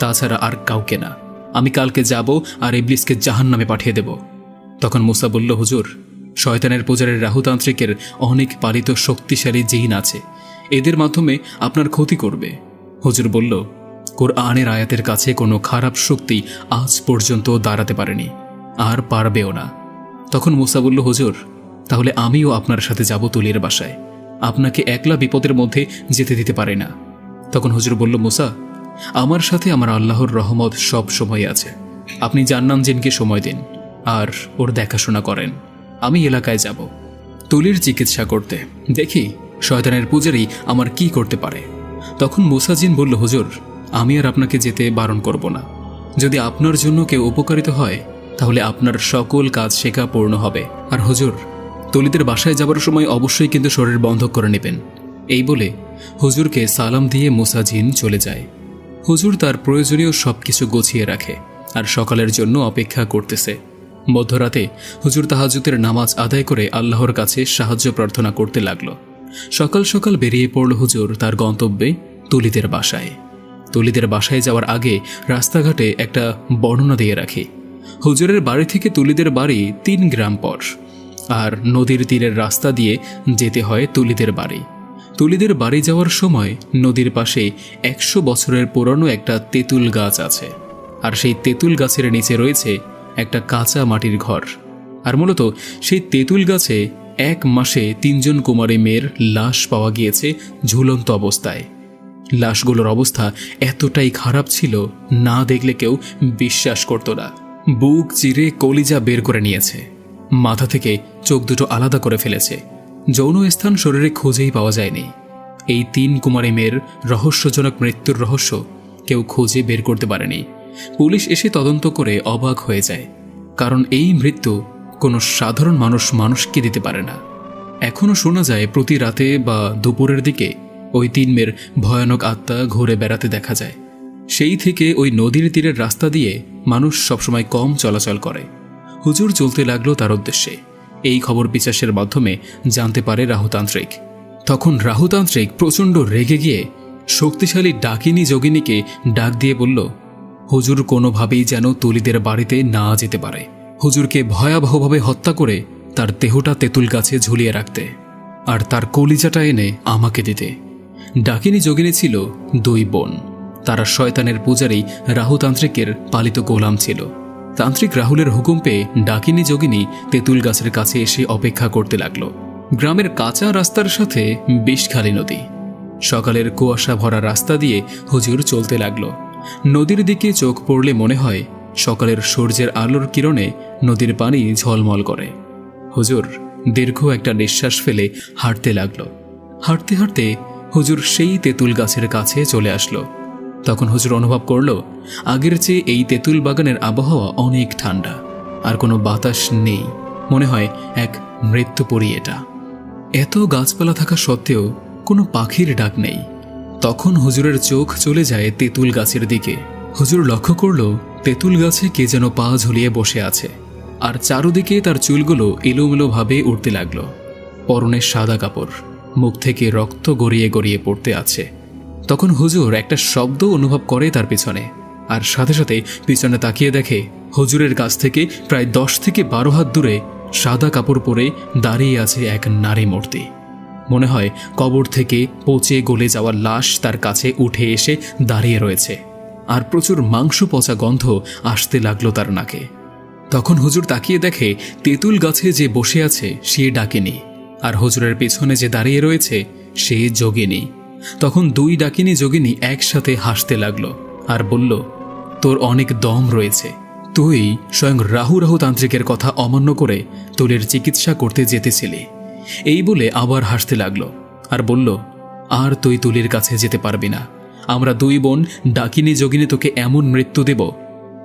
তাছাড়া আর কাউকে না। আমি কালকে যাব আর ইবলিসকে জাহান্নামে পাঠিয়ে দেব। তখন মুসা বলল, হুজুর শয়তানের পূজারীর রাহুতান্ত্রিকের অনেক পালিত শক্তিশালী জিন আছে, এদের মাধ্যমে আপনার ক্ষতি করবে। হুজুর বলল, কোরআনের আয়াতের কাছে কোনো খারাপ শক্তি আজ পর্যন্ত দাঁড়াতে পারেনি, আর পারবেও না। তখন মুসা বলল, হুজুর তাহলে আমিও আপনার সাথে যাব তুলির বাসায়, আপনাকে একলা বিপদের মধ্যে যেতে দিতে পারে না। তখন হুজুর বলল, মুসা আমার সাথে আমার আল্লাহর রহমত সব সময় আছে, আপনি জান্নান জিনকে সময় দিন আর ওর দেখাশোনা করেন, আমি এলাকায় যাব তুলির চিকিৎসা করতে, দেখি শয়তানের পূজারী আমার কি করতে পারে। তখন মুসা জিন বলল, হুজুর আমি আর আপনাকে যেতে বারণ করব না, যদি আপনার জন্য কেউ উপকারিত হয় তাহলে আপনার সকল কাজ শেখা পূর্ণ হবে। আর হুজুর তুলিদের বাসায় যাবার সময় অবশ্যই কিন্তু শরীর বন্ধ করে নেবেন। এই বলে হুজুরকে সালাম দিয়ে মুসা জিন চলে যায়। হুজুর তার প্রয়োজনীয় সবকিছু গুছিয়ে রাখে আর সকালের জন্য অপেক্ষা করতেছে। মধ্যরাতে হুজুর তাহাজ্জুদের নামাজ আদায় করে আল্লাহর কাছে সাহায্য প্রার্থনা করতে লাগলো। সকাল সকাল বেরিয়ে পড়ল হুজুর তার গন্তব্যে তুলিদের বাসায়। তুলিদের বাসায় যাওয়ার আগে রাস্তাঘাটে একটা বর্ণনা দিয়ে রাখি। হুজুরের বাড়ি থেকে তুলিদের বাড়ি 3 গ্রাম পর, আর নদীর তীরের রাস্তা দিয়ে যেতে হয় তুলিদের বাড়ি। তুলিদের বাড়ি যাওয়ার সময় নদীর পাশে 100 বছরের পুরনো একটা তেঁতুল গাছ আছে, আর সেই তেঁতুল গাছের নিচে রয়েছে একটা কাঁচা মাটির ঘর। আর মূলত সেই তেঁতুল গাছে 1 মাসে 3 জন কুমারী মেয়ের লাশ পাওয়া গিয়েছে ঝুলন্ত অবস্থায়। লাশগুলোর অবস্থা এতটাই খারাপ ছিল, না দেখলে কেউ বিশ্বাস করত না। বুক চিরে কলিজা বের করে নিয়েছে, মাথা থেকে চোখ দুটো আলাদা করে ফেলেছে, যৌন স্থান শরীরে খুঁজেই পাওয়া যায়নি। এই 3 কুমারী মেয়ের রহস্যজনক মৃত্যুর রহস্য কেউ খুঁজে বের করতে পারেনি। পুলিশ এসে তদন্ত করে অবাক হয়ে যায়, কারণ এই মৃত্যু কোনো সাধারণ মানুষকে দিতে পারে না। এখনও শোনা যায় প্রতি রাতে বা দুপুরের দিকে ওই 3 মেয়ের ভয়ানক আত্মা ঘুরে বেড়াতে দেখা যায়। সেই থেকে ওই নদীর তীরের রাস্তা দিয়ে মানুষ সবসময় কম চলাচল করে। হুজুর চলতে লাগলো তার উদ্দেশ্যে। এই খবর পিশাচের মাধ্যমে জানতে পারে রাহুতান্ত্রিক। তখন রাহুতান্ত্রিক প্রচণ্ড রেগে গিয়ে শক্তিশালী ডাকিনী যোগিনীকে ডাক দিয়ে বলল, হুজুর কোনোভাবেই যেন তুলিদের বাড়িতে না যেতে পারে, হুজুরকে ভয়াবহভাবে হত্যা করে তার দেহটা তেঁতুল গাছে ঝুলিয়ে রাখতে, আর তার কলিজাটা এনে আমাকে দিতে। ডাকিনী যোগিনী ছিল 2 বোন। তারা শয়তানের পূজারী রাহুতান্ত্রিকের পালিত গোলাম ছিল। তান্ত্রিক রাহুলের হুকুম পেয়ে ডাকিনী যোগিনী তেঁতুল গাছের কাছে এসে অপেক্ষা করতে লাগল। গ্রামের কাঁচা রাস্তার সাথে বিষখালী নদী। সকালের কুয়াশা ভরা রাস্তা দিয়ে হুজুর চলতে লাগল। নদীর দিকে চোখ পড়লে মনে হয় সকালের সূর্যের আলোর কিরণে নদীর পানি ঝলমল করে। হুজুর দীর্ঘ একটা নিঃশ্বাস ফেলে হাঁটতে লাগল। হাঁটতে হাঁটতে হুজুর সেই তেঁতুল গাছের কাছে চলে আসলো। তখন হুজুর অনুভব করল আগের চেয়ে এই তেঁতুল বাগানের আবহাওয়া অনেক ঠান্ডা, আর কোনো বাতাস নেই। মনে হয় এক মৃত্যুপরী এটা। এত গাছপালা থাকা সত্ত্বেও কোনো পাখির ডাক নেই। তখন হুজুরের চোখ চলে যায় তেঁতুল গাছের দিকে। হুজুর লক্ষ্য করল তেঁতুল গাছে কে যেন পা ঝুলিয়ে বসে আছে, আর চারদিকে তার চুলগুলো এলোমেলোভাবে উঠতে লাগলো। পরনে সাদা কাপড়, মুখ থেকে রক্ত গড়িয়ে গড়িয়ে পড়তে আছে। তখন হুজুর একটা শব্দ অনুভব করে তার পিছনে, আর সাথে সাথে পিছনে তাকিয়ে দেখে হুজুরের কাছ থেকে প্রায় 10 থেকে 12 হাত দূরে সাদা কাপড় পরে দাঁড়িয়ে আছে এক নারী মূর্তি। মনে হয় কবর থেকে পচে গলে যাওয়া লাশ তার কাছে উঠে এসে দাঁড়িয়ে রয়েছে, আর প্রচুর মাংস পচা গন্ধ আসতে লাগলো তার নাকে। তখন হুজুর তাকিয়ে দেখে তেঁতুল গাছে যে বসে আছে সে ডাকিনী, আর হুজুরের পেছনে যে দাঁড়িয়ে রয়েছে সে যোগিনী। তখন 2 ডাকিনী যোগিনী একসাথে হাসতে লাগলো আর বলল, তোর অনেক দম রয়েছে, তুই স্বয়ং রাহু তান্ত্রিকের কথা অমান্য করে তুলির চিকিৎসা করতে যেতেছিলি। এই বলে আবার হাসতে লাগলো আর বলল, আর তুই তুলির কাছে যেতে পারবি না। আমরা 2 বোন ডাকিনী যোগিনী তোকে এমন মৃত্যু দেব,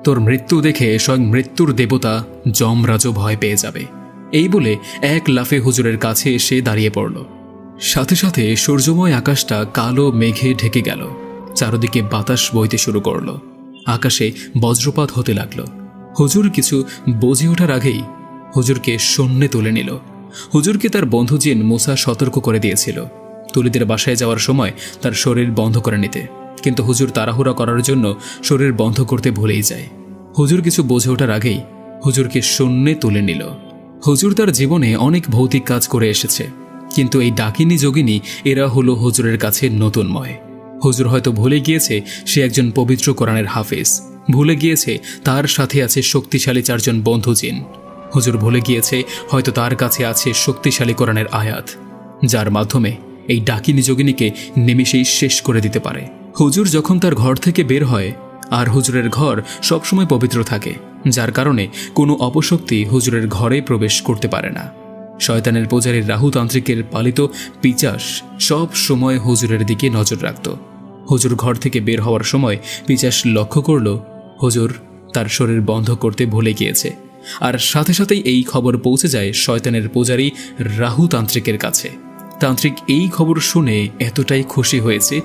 তোর মৃত্যু দেখে স্বয়ং মৃত্যুর দেবতা যমরাজও ভয় পেয়ে যাবে। এই বলে এক লাফে হুজুরের কাছে এসে দাঁড়িয়ে পড়ল। সাথে সাথে সূর্যময় আকাশটা কালো মেঘে ঢেকে গেল। চারদিকে বাতাস বইতে শুরু করল। আকাশে বজ্রপাত হতে লাগল। হুজুর কিছু বুঝে ওঠার আগেই হুজুরকে শূন্যে তুলে নিল। হুজুরকে তার বন্ধু জিন মুসা সতর্ক করে দিয়েছিল তুলিদের বাসায় যাওয়ার সময় তার শরীর বন্ধ করে নিতে, কিন্তু হুজুর তাড়াহুড়া করার জন্য শরীর বন্ধ করতে ভুলেই যায়। হুজুর কিছু বুঝে ওঠার আগেই হুজুরকে শূন্যে তুলে নিল। হুজুর তার জীবনে অনেক ভৌতিক কাজ করে এসেছে, কিন্তু এই ডাকিনী যোগিনী এরা হলো হুজুরের কাছে নতুনময়। হুজুর হয়তো ভুলে গিয়েছে সে একজন পবিত্র কোরআনের হাফেজ, ভুলে গিয়েছে তার সাথে আছে শক্তিশালী 4 জন বন্ধু জিন। হুজুর ভুলে গিয়েছে হয়তো তার কাছে আছে শক্তিশালী কোরআনের আয়াত, যার মাধ্যমে এই ডাকিনী যোগিনীকে নিমিষেই শেষ করে দিতে পারে। হুজুর যখন তার ঘর থেকে বের হয়, আর হুজুরের ঘর সবসময় পবিত্র থাকে, যার কারণে কোনো অপশক্তি হুজুরের ঘরে প্রবেশ করতে পারে না। শয়তানের পূজারী রাহুতান্ত্রিকের পালিত পিচাস সব সময় হুজুরের দিকে নজর রাখত। হুজুর ঘর থেকে বের হওয়ার সময় পিচাস লক্ষ্য করল হুজুর তার শরীর বন্ধ করতে ভুলে গিয়েছে, আর সাথে সাথেই এই খবর পৌঁছে যায় শয়তানের পূজারী রাহুতান্ত্রিকের কাছে। তান্ত্রিক এই খবর শুনে এতটাই খুশি হয়েছে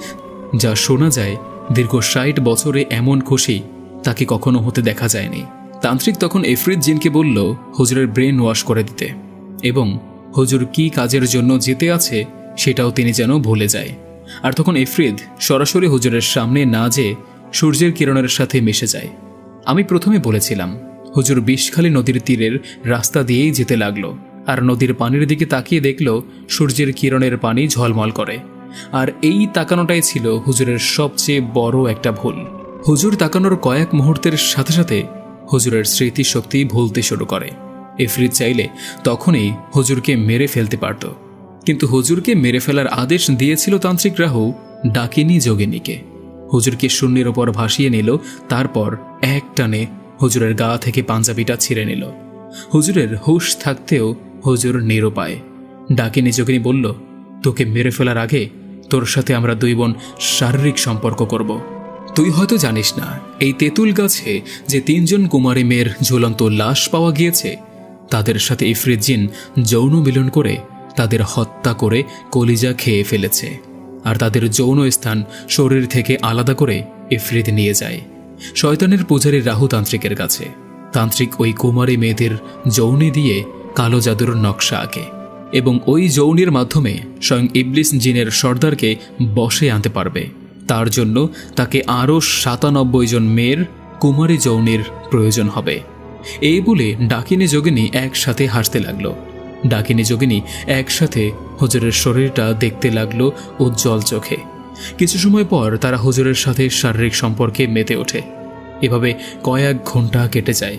যা শোনা যায় দীর্ঘ 60 বছরে এমন খুশি তাকে কখনো হতে দেখা যায়নি। তান্ত্রিক তখন এফরিত জিনকে বলল হুজুরের ব্রেন ওয়াশ করে দিতে, এবং হুজুর কি কাজের জন্য যেতে আছে সেটাও তিনি যেন ভুলে যায়। আর তখন এফরিত সরাসরি হুজুরের সামনে না যেয়ে সূর্যের কিরণের সাথে মিশে যায়। আমি প্রথমে বলেছিলাম হুজুর বিষখালী নদীর তীরের রাস্তা দিয়েই যেতে লাগলো, আর নদীর পানির দিকে তাকিয়ে দেখল সূর্যের কিরণের পানি ঝলমল করে। আর এই তাকানোটাই ছিল হুজুরের সবচেয়ে বড় একটা ভুল। হুজুর তাকানোর কয়েক মুহূর্তের সাথে সাথে হুজুরের স্মৃতিশক্তি ভুলতে শুরু করে। এফরিত চাইলে তখনই হুজুরকে মেরে ফেলতে পারত, কিন্তু হুজুরকে মেরে ফেলার আদেশ দিয়েছিল তান্ত্রিক রাহু ডাকিনী যোগিনীকে। হুজুরকে শূন্যের ওপর ভাসিয়ে নিল, তারপর এক টানে হুজুরের গা থেকে পাঞ্জাবিটা ছিঁড়ে নিল। হুজুরের হুঁশ থাকতেও হুজুর নিরুপায়। ডাকিনী যোগিনী বলল, তোকে মেরে ফেলার আগে তোর সাথে আমরা 2 বোন শারীরিক সম্পর্ক করব। তুই হয়তো জানিস না, এই তেঁতুল গাছে যে 3 জন কুমারী মেয়ের ঝুলন্ত লাশ পাওয়া গিয়েছে, তাদের সাথে ইফরিত জিন যৌন মিলন করে তাদের হত্যা করে কলিজা খেয়ে ফেলেছে, আর তাদের যৌন স্থান শরীর থেকে আলাদা করে ইফরিত নিয়ে যায় শয়তানের পূজারী রাহুতান্ত্রিকের কাছে। তান্ত্রিক ওই কুমারী মেয়েদের যৌনে দিয়ে কালো জাদুর নকশা আঁকে। এবং ওই যৌনির মাধ্যমে স্বয়ং ইবলিস জিনের সর্দারকে বশে আনতে পারবে। তার জন্য তাকে আরও ৯৭ জন মেয়ের কুমারী যৌনির প্রয়োজন হবে। এই বলে ডাকিনী যোগিনী একসাথে হাসতে লাগলো। ডাকিনী যোগিনী একসাথে হুজুরের শরীরটা দেখতে লাগলো উজ্জ্বল চোখে। কিছু সময় পর তারা হুজুরের সাথে শারীরিক সম্পর্কে মেতে ওঠে। এভাবে কয়েক ঘন্টা কেটে যায়।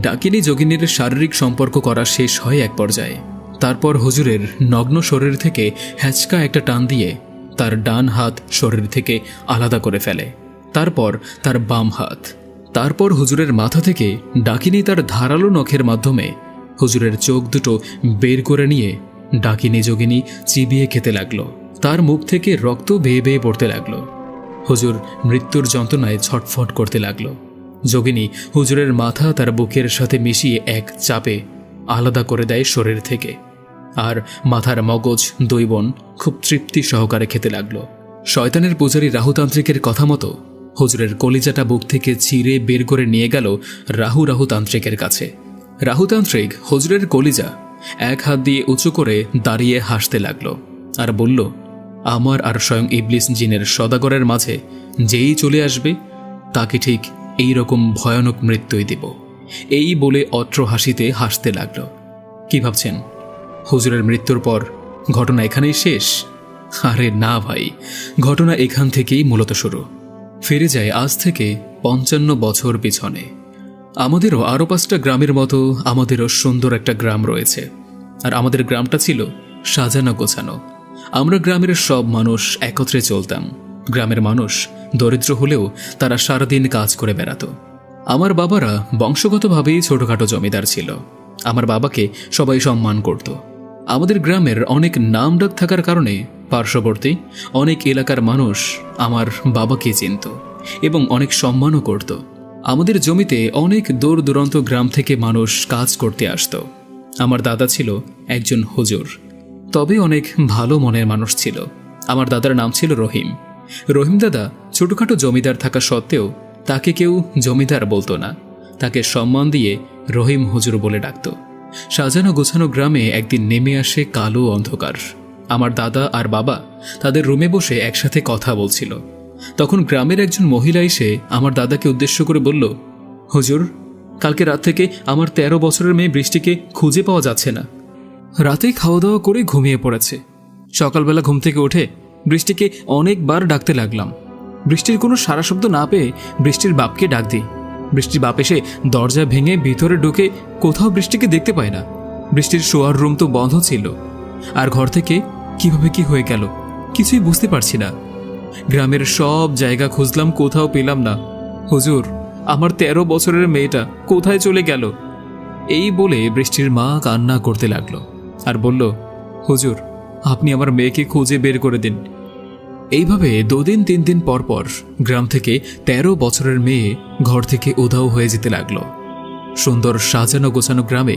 ডাকিনী যোগিনীর শারীরিক সম্পর্ক করা শেষ হয় এক পর্যায়ে। তারপর হুজুরের নগ্ন শরীর থেকে হ্যাচকা একটা টান দিয়ে তার ডান হাত শরীর থেকে আলাদা করে ফেলে, তারপর তার বাম হাত। তারপর হুজুরের মাথা থেকে ডাকিনী তার ধারালো নখের মাধ্যমে হুজুরের চোখ দুটো বের করে নিয়ে ডাকিনী যোগিনী চিবিয়ে খেতে লাগলো। তার মুখ থেকে রক্ত বেয়ে বেয়ে পড়তে লাগলো। হুজুর মৃত্যুর যন্ত্রণায় ছটফট করতে লাগলো। যোগিনী হুজুরের মাথা তার বুকের সাথে মিশিয়ে এক চাপে আলাদা করে দেয় শরীর থেকে, আর মাথার মগজ দৈবন খুব তৃপ্তি সহকারে খেতে লাগলো। শয়তানের পূজারী রাহুতান্ত্রিকের কথা মতো হুজুরের কলিজাটা বুক থেকে ছিঁড়ে বের করে নিয়ে গেল রাহুতান্ত্রিকের কাছে। রাহুতান্ত্রিক হুজুরের কলিজা এক হাত দিয়ে উঁচু করে দাঁড়িয়ে হাসতে লাগলো আর বলল, আমার আর স্বয়ং ইবলিস জিনের সদাগরের মাঝে যেই চলে আসবে তাকে ঠিক এই রকম ভয়ানক মৃত্যুই দেব। এই বলে অট্র হাসিতে হাসতে লাগলো। কি ভাবছেন, হুজুরের মৃত্যুর পর ঘটনা এখানেই শেষ? আরে না ভাই, ঘটনা এখান থেকেই মূলত শুরু। ফিরে যায় আজ থেকে ৫৫ বছর পিছনে। আমাদেরও আরও ৫টা গ্রামের মতো আমাদেরও সুন্দর একটা গ্রাম রয়েছে। আর আমাদের গ্রামটা ছিল সাজানো গোছানো। আমরা গ্রামের সব মানুষ একত্রে চলতাম। গ্রামের মানুষ দরিদ্র হলেও তারা সারাদিন কাজ করে বেড়াতো। আমার বাবারা বংশগতভাবেই ছোটখাটো জমিদার ছিল। আমার বাবাকে সবাই সম্মান করত। আমাদের গ্রামের অনেক নামডাক থাকার কারণে পার্শ্ববর্তী অনেক এলাকার মানুষ আমার বাবাকে চিনত এবং অনেক সম্মানও করত। আমাদের জমিতে অনেক দূর দূরান্ত গ্রাম থেকে মানুষ কাজ করতে আসত। আমার দাদা ছিল একজন হুজুর, তবে অনেক ভালো মনের মানুষ ছিল। আমার দাদার নাম ছিল রহিম। রহিম দাদা ছোটখাটো জমিদার থাকা সত্ত্বেও তাকে কেউ জমিদার বলতো না, তাকে সম্মান দিয়ে রহিম হুজুর বলে ডাকত। সাজানো গোছানো গ্রামে একদিন নেমে আসে কালো অন্ধকার। আমার দাদা আর বাবা তাদের রুমে বসে একসাথে কথা বলছিল। তখন গ্রামের একজন মহিলা এসে আমার দাদাকে উদ্দেশ্য করে বলল, হুজুর, কালকে রাত থেকে আমার ১৩ বছরের মেয়ে বৃষ্টিকে খুঁজে পাওয়া যাচ্ছে না। রাতে খাওয়া দাওয়া করে ঘুমিয়ে পড়েছে। সকালবেলা ঘুম থেকে উঠে বৃষ্টিকে অনেকবার ডাকতে লাগলাম। বৃষ্টির কোনো সারা শব্দ না পেয়ে বৃষ্টির বাপকে ডাক দিই। বৃষ্টির বাপ এসে দরজা ভেঙে ভিতরে ঢুকে কোথাও বৃষ্টিকে দেখতে পায় না। বৃষ্টির শোয়ার রুম তো বন্ধ ছিল। আর ঘর থেকে কিভাবে কি হয়ে গেল কিছুই বুঝতে পারছি না। গ্রামের সব জায়গা খুঁজলাম, কোথাও পেলাম না। হুজুর, আমার ১৩ বছরের মেয়েটা কোথায় চলে গেল? এই বলে বৃষ্টির মা কান্না করতে লাগলো আর বলল, হুজুর, আপনি আমার মেয়েকে খুঁজে বের করে দিন। এইভাবে ২ দিন ৩ দিন পর পর গ্রাম থেকে ১৩ বছরের মেয়ে ঘর থেকে উধাও হয়ে যেতে লাগলো। সুন্দর সাজানো গোছানো গ্রামে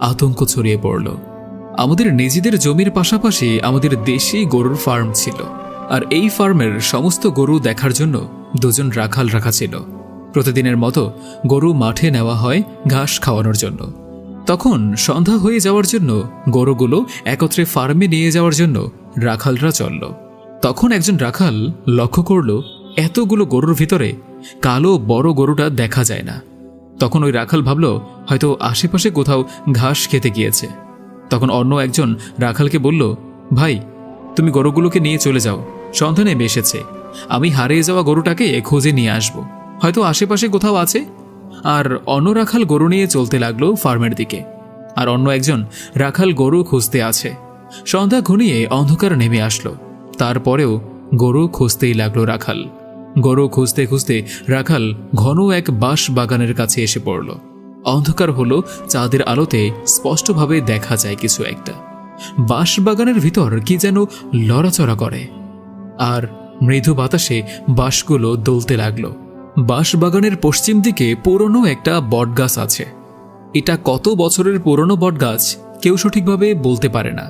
আতঙ্ক ছড়িয়ে পড়ল। আমাদের নিজেদের জমির পাশাপাশি আমাদের দেশি গরুর ফার্ম ছিল। আর এই ফার্মের সমস্ত গরু দেখার জন্য ২ জন রাখাল রাখা ছিল। প্রতিদিনের মতো গরু মাঠে নেওয়া হয় ঘাস খাওয়ানোর জন্য। তখন সন্ধ্যা হয়ে যাওয়ার জন্য গরুগুলো একত্রে ফার্মে নিয়ে যাওয়ার জন্য রাখালরা চলল। তখন একজন রাখাল লক্ষ্য করল এতগুলো গরুর ভিতরে কালো বড় গরুটা দেখা যায় না। তখন ওই রাখাল ভাবল হয়তো আশেপাশে কোথাও ঘাস খেতে গিয়েছে। তখন অন্য একজন রাখালকে বলল, ভাই, তুমি গরুগুলোকে নিয়ে চলে যাও, সন্ধ্যা নেমে এসেছে। আমি হারিয়ে যাওয়া গরুটাকে খুঁজে নিয়ে আসব, হয়তো আশেপাশে কোথাও আছে। আর অন্য রাখাল গরু নিয়ে চলতে লাগলো ফার্মের দিকে। আর অন্য একজন রাখাল গরু খুঁজতে আছে। সন্ধ্যা ঘনিয়ে অন্ধকার নেমে আসলো। তারপরেও গরু খুঁজতেই লাগলো রাখাল। গরু খুঁজতে খুঁজতে রাখাল ঘন এক বাঁশ বাগানের কাছে এসে পড়ল। অন্ধকার হলো, চাঁদের আলোতে স্পষ্টভাবে দেখা যায় কিছু একটা। বাঁশ বাগানের ভিতর কি যেন লড়াচড়া করে, আর মৃদু বাতাসে বাঁশগুলো দুলতে লাগলো। বাঁশ বাগানের পশ্চিম দিকে পুরনো একটা বটগাছ আছে। এটা কত বছরের পুরনো বটগাছ কেউ সঠিকভাবে বলতে পারে না।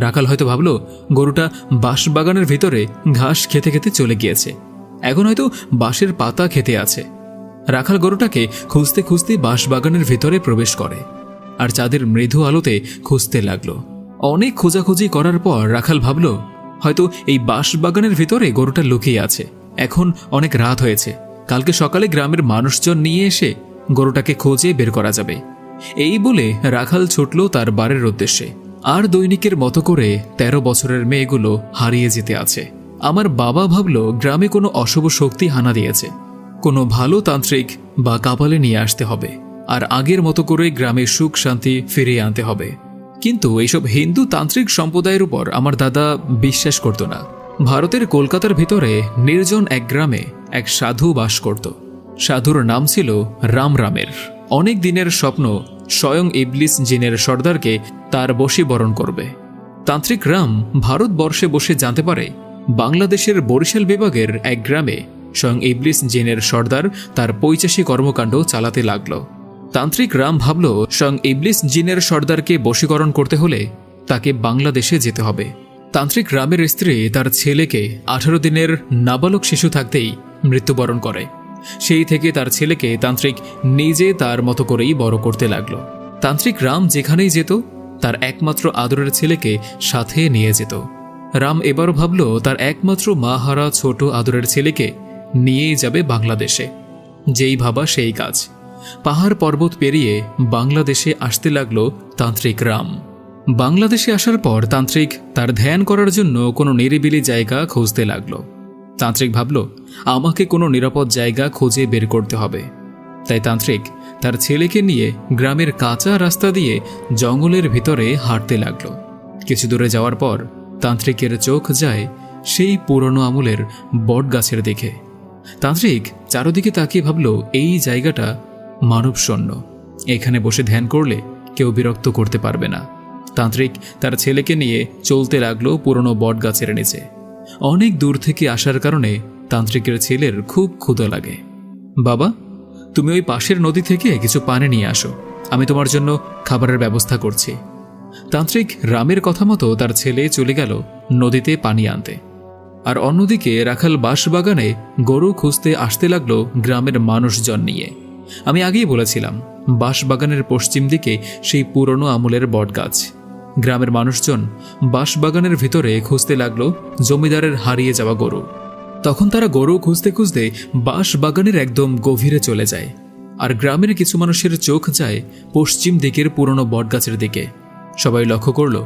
রাখাল হয়তো ভাবল গরুটা বাঁশ বাগানের ভিতরে ঘাস খেতে খেতে চলে গিয়েছে, এখন হয়তো বাঁশের পাতা খেতে আছে। রাখাল গরুটাকে খুঁজতে খুঁজতে বাঁশ বাগানের ভিতরে প্রবেশ করে আর চাঁদের মৃদু আলোতে খুঁজতে লাগলো। অনেক খোঁজাখুঁজি করার পর রাখাল ভাবল হয়তো এই বাঁশবাগানের ভিতরে গরুটা লুকিয়ে আছে। এখন অনেক রাত হয়েছে, কালকে সকালে গ্রামের মানুষজন নিয়ে এসে গরুটাকে খোঁজে বের করা যাবে। এই বলে রাখাল ছুটল তার বাড়ির উদ্দেশ্যে। আর দৈনিকের মতো করে 13 বছরের মেয়েগুলো হারিয়ে যেতে আছে। আমার বাবা ভাবল গ্রামে কোনো অশুভ শক্তি হানা দিয়েছে, কোনো ভালো তান্ত্রিক বা কাপালে নিয়ে আসতে হবে, আর আগের মতো করে গ্রামে সুখ শান্তি ফিরিয়ে আনতে হবে। কিন্তু এইসব হিন্দু তান্ত্রিক সম্প্রদায়ের উপর আমার দাদা বিশ্বাস করত না। ভারতের কলকাতার ভিতরে নির্জন এক গ্রামে এক সাধু বাস করত। সাধুর নাম ছিল রামের। অনেক দিনের স্বপ্ন স্বয়ং ইবলিস জিনের সর্দারকে তার বশীবরণ করবে। তান্ত্রিক রাম ভারতবর্ষে বসে জানতে পারে বাংলাদেশের বরিশাল বিভাগের এক গ্রামে স্বয়ং ইবলিস জিনের সর্দার তার পৈচাসী কর্মকাণ্ড চালাতে লাগল। তান্ত্রিক রাম ভাবল স্বয়ং ইবলিস জিনের সর্দারকে বশীকরণ করতে হলে তাকে বাংলাদেশে যেতে হবে। তান্ত্রিক রামের স্ত্রী তার ছেলেকে 18 দিনের নাবালক শিশু থাকতেই মৃত্যুবরণ করে। সেই থেকে তার ছেলেকে তান্ত্রিক নিজে তার মতো করেই বড় করতে লাগল। তান্ত্রিক রাম যেখানেই যেত তার একমাত্র আদরের ছেলেকে সাথে নিয়ে যেত। রাম এবারও ভাবল তার একমাত্র মা হারা ছোট আদরের ছেলেকে নিয়েই যাবে বাংলাদেশে। যেই ভাবা সেই কাজ। পাহাড় পর্বত পেরিয়ে বাংলাদেশে আসতে লাগল তান্ত্রিক রাম। বাংলাদেশে আসার পর তান্ত্রিক তার ধ্যান করার জন্য কোনো নিরিবিলি জায়গা খুঁজতে লাগল। তান্ত্রিক ভাবল আমাকে কোনো নিরাপদ জায়গা খুঁজে বের করতে হবে। তাই তান্ত্রিক তার ছেলেকে নিয়ে গ্রামের কাঁচা রাস্তা দিয়ে জঙ্গলের ভিতরে হাঁটতে লাগল। কিছু দূরে যাওয়ার পর তান্ত্রিকের চোখ যায় সেই পুরনো আমলের বটগাছের দিকে। তান্ত্রিক চারদিকে তাকিয়ে ভাবল এই জায়গাটা মানবশূন্য, এখানে বসে ধ্যান করলে কেউ বিরক্ত করতে পারবে না। তান্ত্রিক তার ছেলেকে নিয়ে চলতে লাগলো পুরনো বটগাছের নিচে। অনেক দূর থেকে আসার কারণে তান্ত্রিকের ছেলের খুব ক্ষুধা লাগে। বাবা, তুমি ওই পাশের নদী থেকে কিছু পানি নিয়ে আসো, আমি তোমার জন্য খাবারের ব্যবস্থা করছি। তান্ত্রিক রামের কথা মতো তার ছেলে চলে গেল নদীতে পানি আনতে। আর অন্যদিকে রাখাল বাঁশবাগানে গরু খুঁজতে আসতে লাগলো গ্রামের মানুষজন নিয়ে। আমি আগেই বলেছিলাম বাঁশবাগানের পশ্চিম দিকে সেই পুরনো আমলের বটগাছ। গ্রামের মানুষজন বাঁশবাগানের ভিতরে খুঁজতে লাগলো জমিদারের হারিয়ে যাওয়া গরু। তখন তারা গরু খুঁজতে খুঁজতে বাঁশবাগানের একদম গভীরে চলে যায়। আর গ্রামের কিছু মানুষের চোখ যায় পশ্চিম দিকের পুরনো বটগাছের দিকে। সবাই লক্ষ্য করল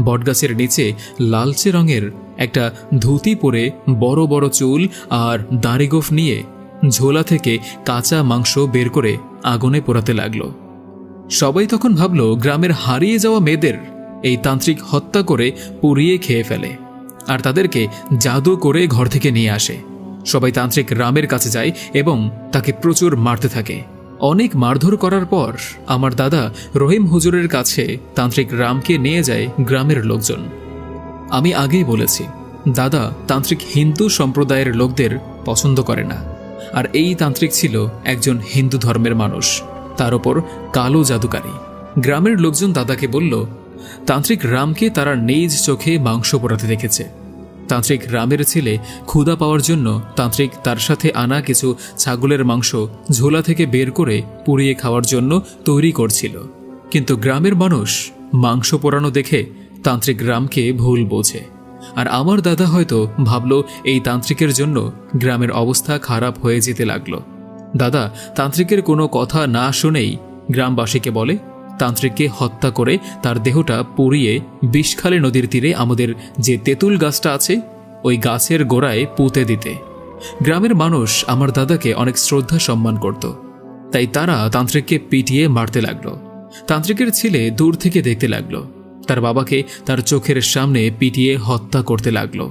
বটগাছের নিচে লালচে রঙের একটা ধুতি পরে বড় বড় চুল আর দাড়িগোফ নিয়ে ঝোলা থেকে কাঁচা মাংস বের করে আগুনে পোড়াতে লাগল। সবাই তখন ভাবল গ্রামের হারিয়ে যাওয়া মেয়েদের এই তান্ত্রিক হত্যা করে পুড়িয়ে খেয়ে ফেলে আর তাদেরকে জাদু করে ঘর থেকে নিয়ে আসে। সবাই তান্ত্রিক রামের কাছে যায় এবং তাকে প্রচুর মারতে থাকে। অনেক মারধর করার পর আমার দাদা রহিম হুজুরের কাছে তান্ত্রিক রামকে নিয়ে যায় গ্রামের লোকজন। আমি আগেই বলেছি দাদা তান্ত্রিক হিন্দু সম্প্রদায়ের লোকদের পছন্দ করে না। আর এই তান্ত্রিক ছিল একজন হিন্দু ধর্মের মানুষ, তার ওপর কালো জাদুকারী। গ্রামের লোকজন দাদাকে বলল তান্ত্রিক রামকে তারা নিজ চোখে মাংস পোড়াতে দেখেছে। তান্ত্রিক রামের ছেলে ক্ষুধা পাওয়ার জন্য তান্ত্রিক তার সাথে আনা কিছু ছাগলের মাংস ঝোলা থেকে বের করে পুড়িয়ে খাওয়ার জন্য তৈরি করছিল। কিন্তু গ্রামের মানুষ মাংস পোড়ানো দেখে তান্ত্রিক রামকে ভুল বোঝে। আর আমার দাদা হয়তো ভাবল এই তান্ত্রিকের জন্য গ্রামের অবস্থা খারাপ হয়ে যেতে লাগলো। দাদা তান্ত্রিকের কোনো কথা না শুনেই গ্রামবাসীকে বলে তান্ত্রিককে হত্যা করে তার দেহটা পুড়িয়ে বিষখালী নদীর তীরে আমাদের যে তেঁতুল গাছটা আছে ওই গাছের গোড়ায় পুঁতে দিতে। গ্রামের মানুষ আমার দাদাকে অনেক শ্রদ্ধা সম্মান করত, তাই তারা তান্ত্রিককে পিটিয়ে মারতে লাগলো। তান্ত্রিকের ছেলে দূর থেকে দেখতে লাগলো তার বাবাকে তার চোখের সামনে পিটিয়ে হত্যা করতে লাগলো।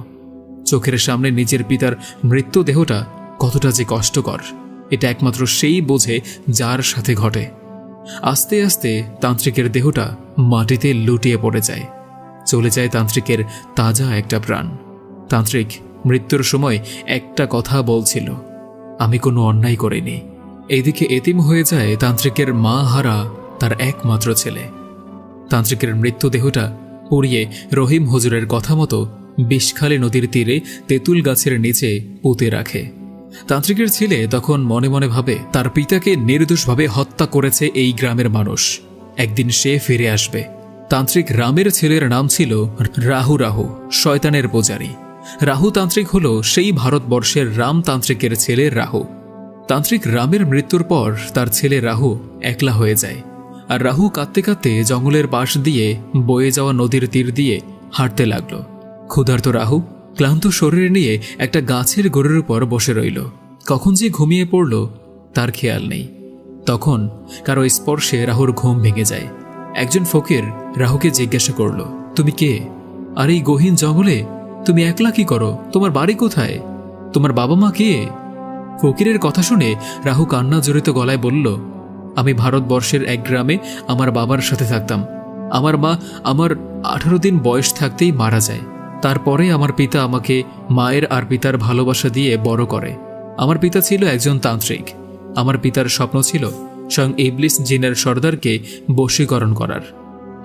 চোখের সামনে নিজের পিতার মৃত্যুদেহটা কতটা যে কষ্টকর এটা একমাত্র সেই বোঝে যার সাথে ঘটে। আস্তে আস্তে তান্ত্রিকের দেহটা মাটিতে লুটিয়ে পড়ে যায়। চলে যায় তান্ত্রিকের তাজা একটা প্রাণ। তান্ত্রিক মৃত্যুর সময় একটা কথা বলছিল, আমি কোনো অন্যায় করিনি। এদিকে এতিম হয়ে যায় তান্ত্রিকের মা হারা তার একমাত্র ছেলে। তান্ত্রিকের মৃত্যুদেহটা পুড়িয়ে রহিম হুজুরের কথা মতো বিষখালী নদীর তীরে তেঁতুল গাছের নিচে পুঁতে রাখে। তান্ত্রিকের ছেলে তখন মনে মনে ভাবে তার পিতাকে নির্দোষভাবে হত্যা করেছে এই গ্রামের মানুষ, একদিন সে ফিরে আসবে তান্ত্রিক রামের ছেলের নাম ছিল রাহু। রাহু শয়তানের পূজারী। রাহু তান্ত্রিক হল সেই ভারতবর্ষের রামতান্ত্রিকের ছেলে রাহু। তান্ত্রিক রামের মৃত্যুর পর তার ছেলে রাহু একলা হয়ে যায়, আর রাহু কাঁদতে কাঁদতে জঙ্গলের পাশ দিয়ে বয়ে যাওয়া নদীর তীর দিয়ে হাঁটতে লাগল। ক্ষুধার্ত রাহু ক্লান্ত শরীর নিয়ে একটা গাছের গোড়ের উপর বসে রইল। কখন যে ঘুমিয়ে পড়ল তার খেয়াল নেই। তখন কারো স্পর্শে রাহুর ঘুম ভেঙে যায়। একজন ফকির রাহুকে জিজ্ঞাসা করল, তুমি কে? আর এই গহীন জঙ্গলে তুমি একলা কি করো? তোমার বাড়ি কোথায়? তোমার বাবা মা কে? ফকিরের কথা শুনে রাহু কান্না জড়িত গলায় বলল, আমি ভারতবর্ষের এক গ্রামে আমার বাবার সাথে থাকতাম। আমার মা আমার 18 দিন বয়স থাকতেই মারা যায়। তারপরে আমার পিতা আমাকে মায়ের আর পিতার ভালোবাসা দিয়ে বড় করে। আমার পিতা ছিল একজন তান্ত্রিক। আমার পিতার স্বপ্ন ছিল স্বয়ং ইবলিস জিনের সর্দারকে বশীকরণ করার।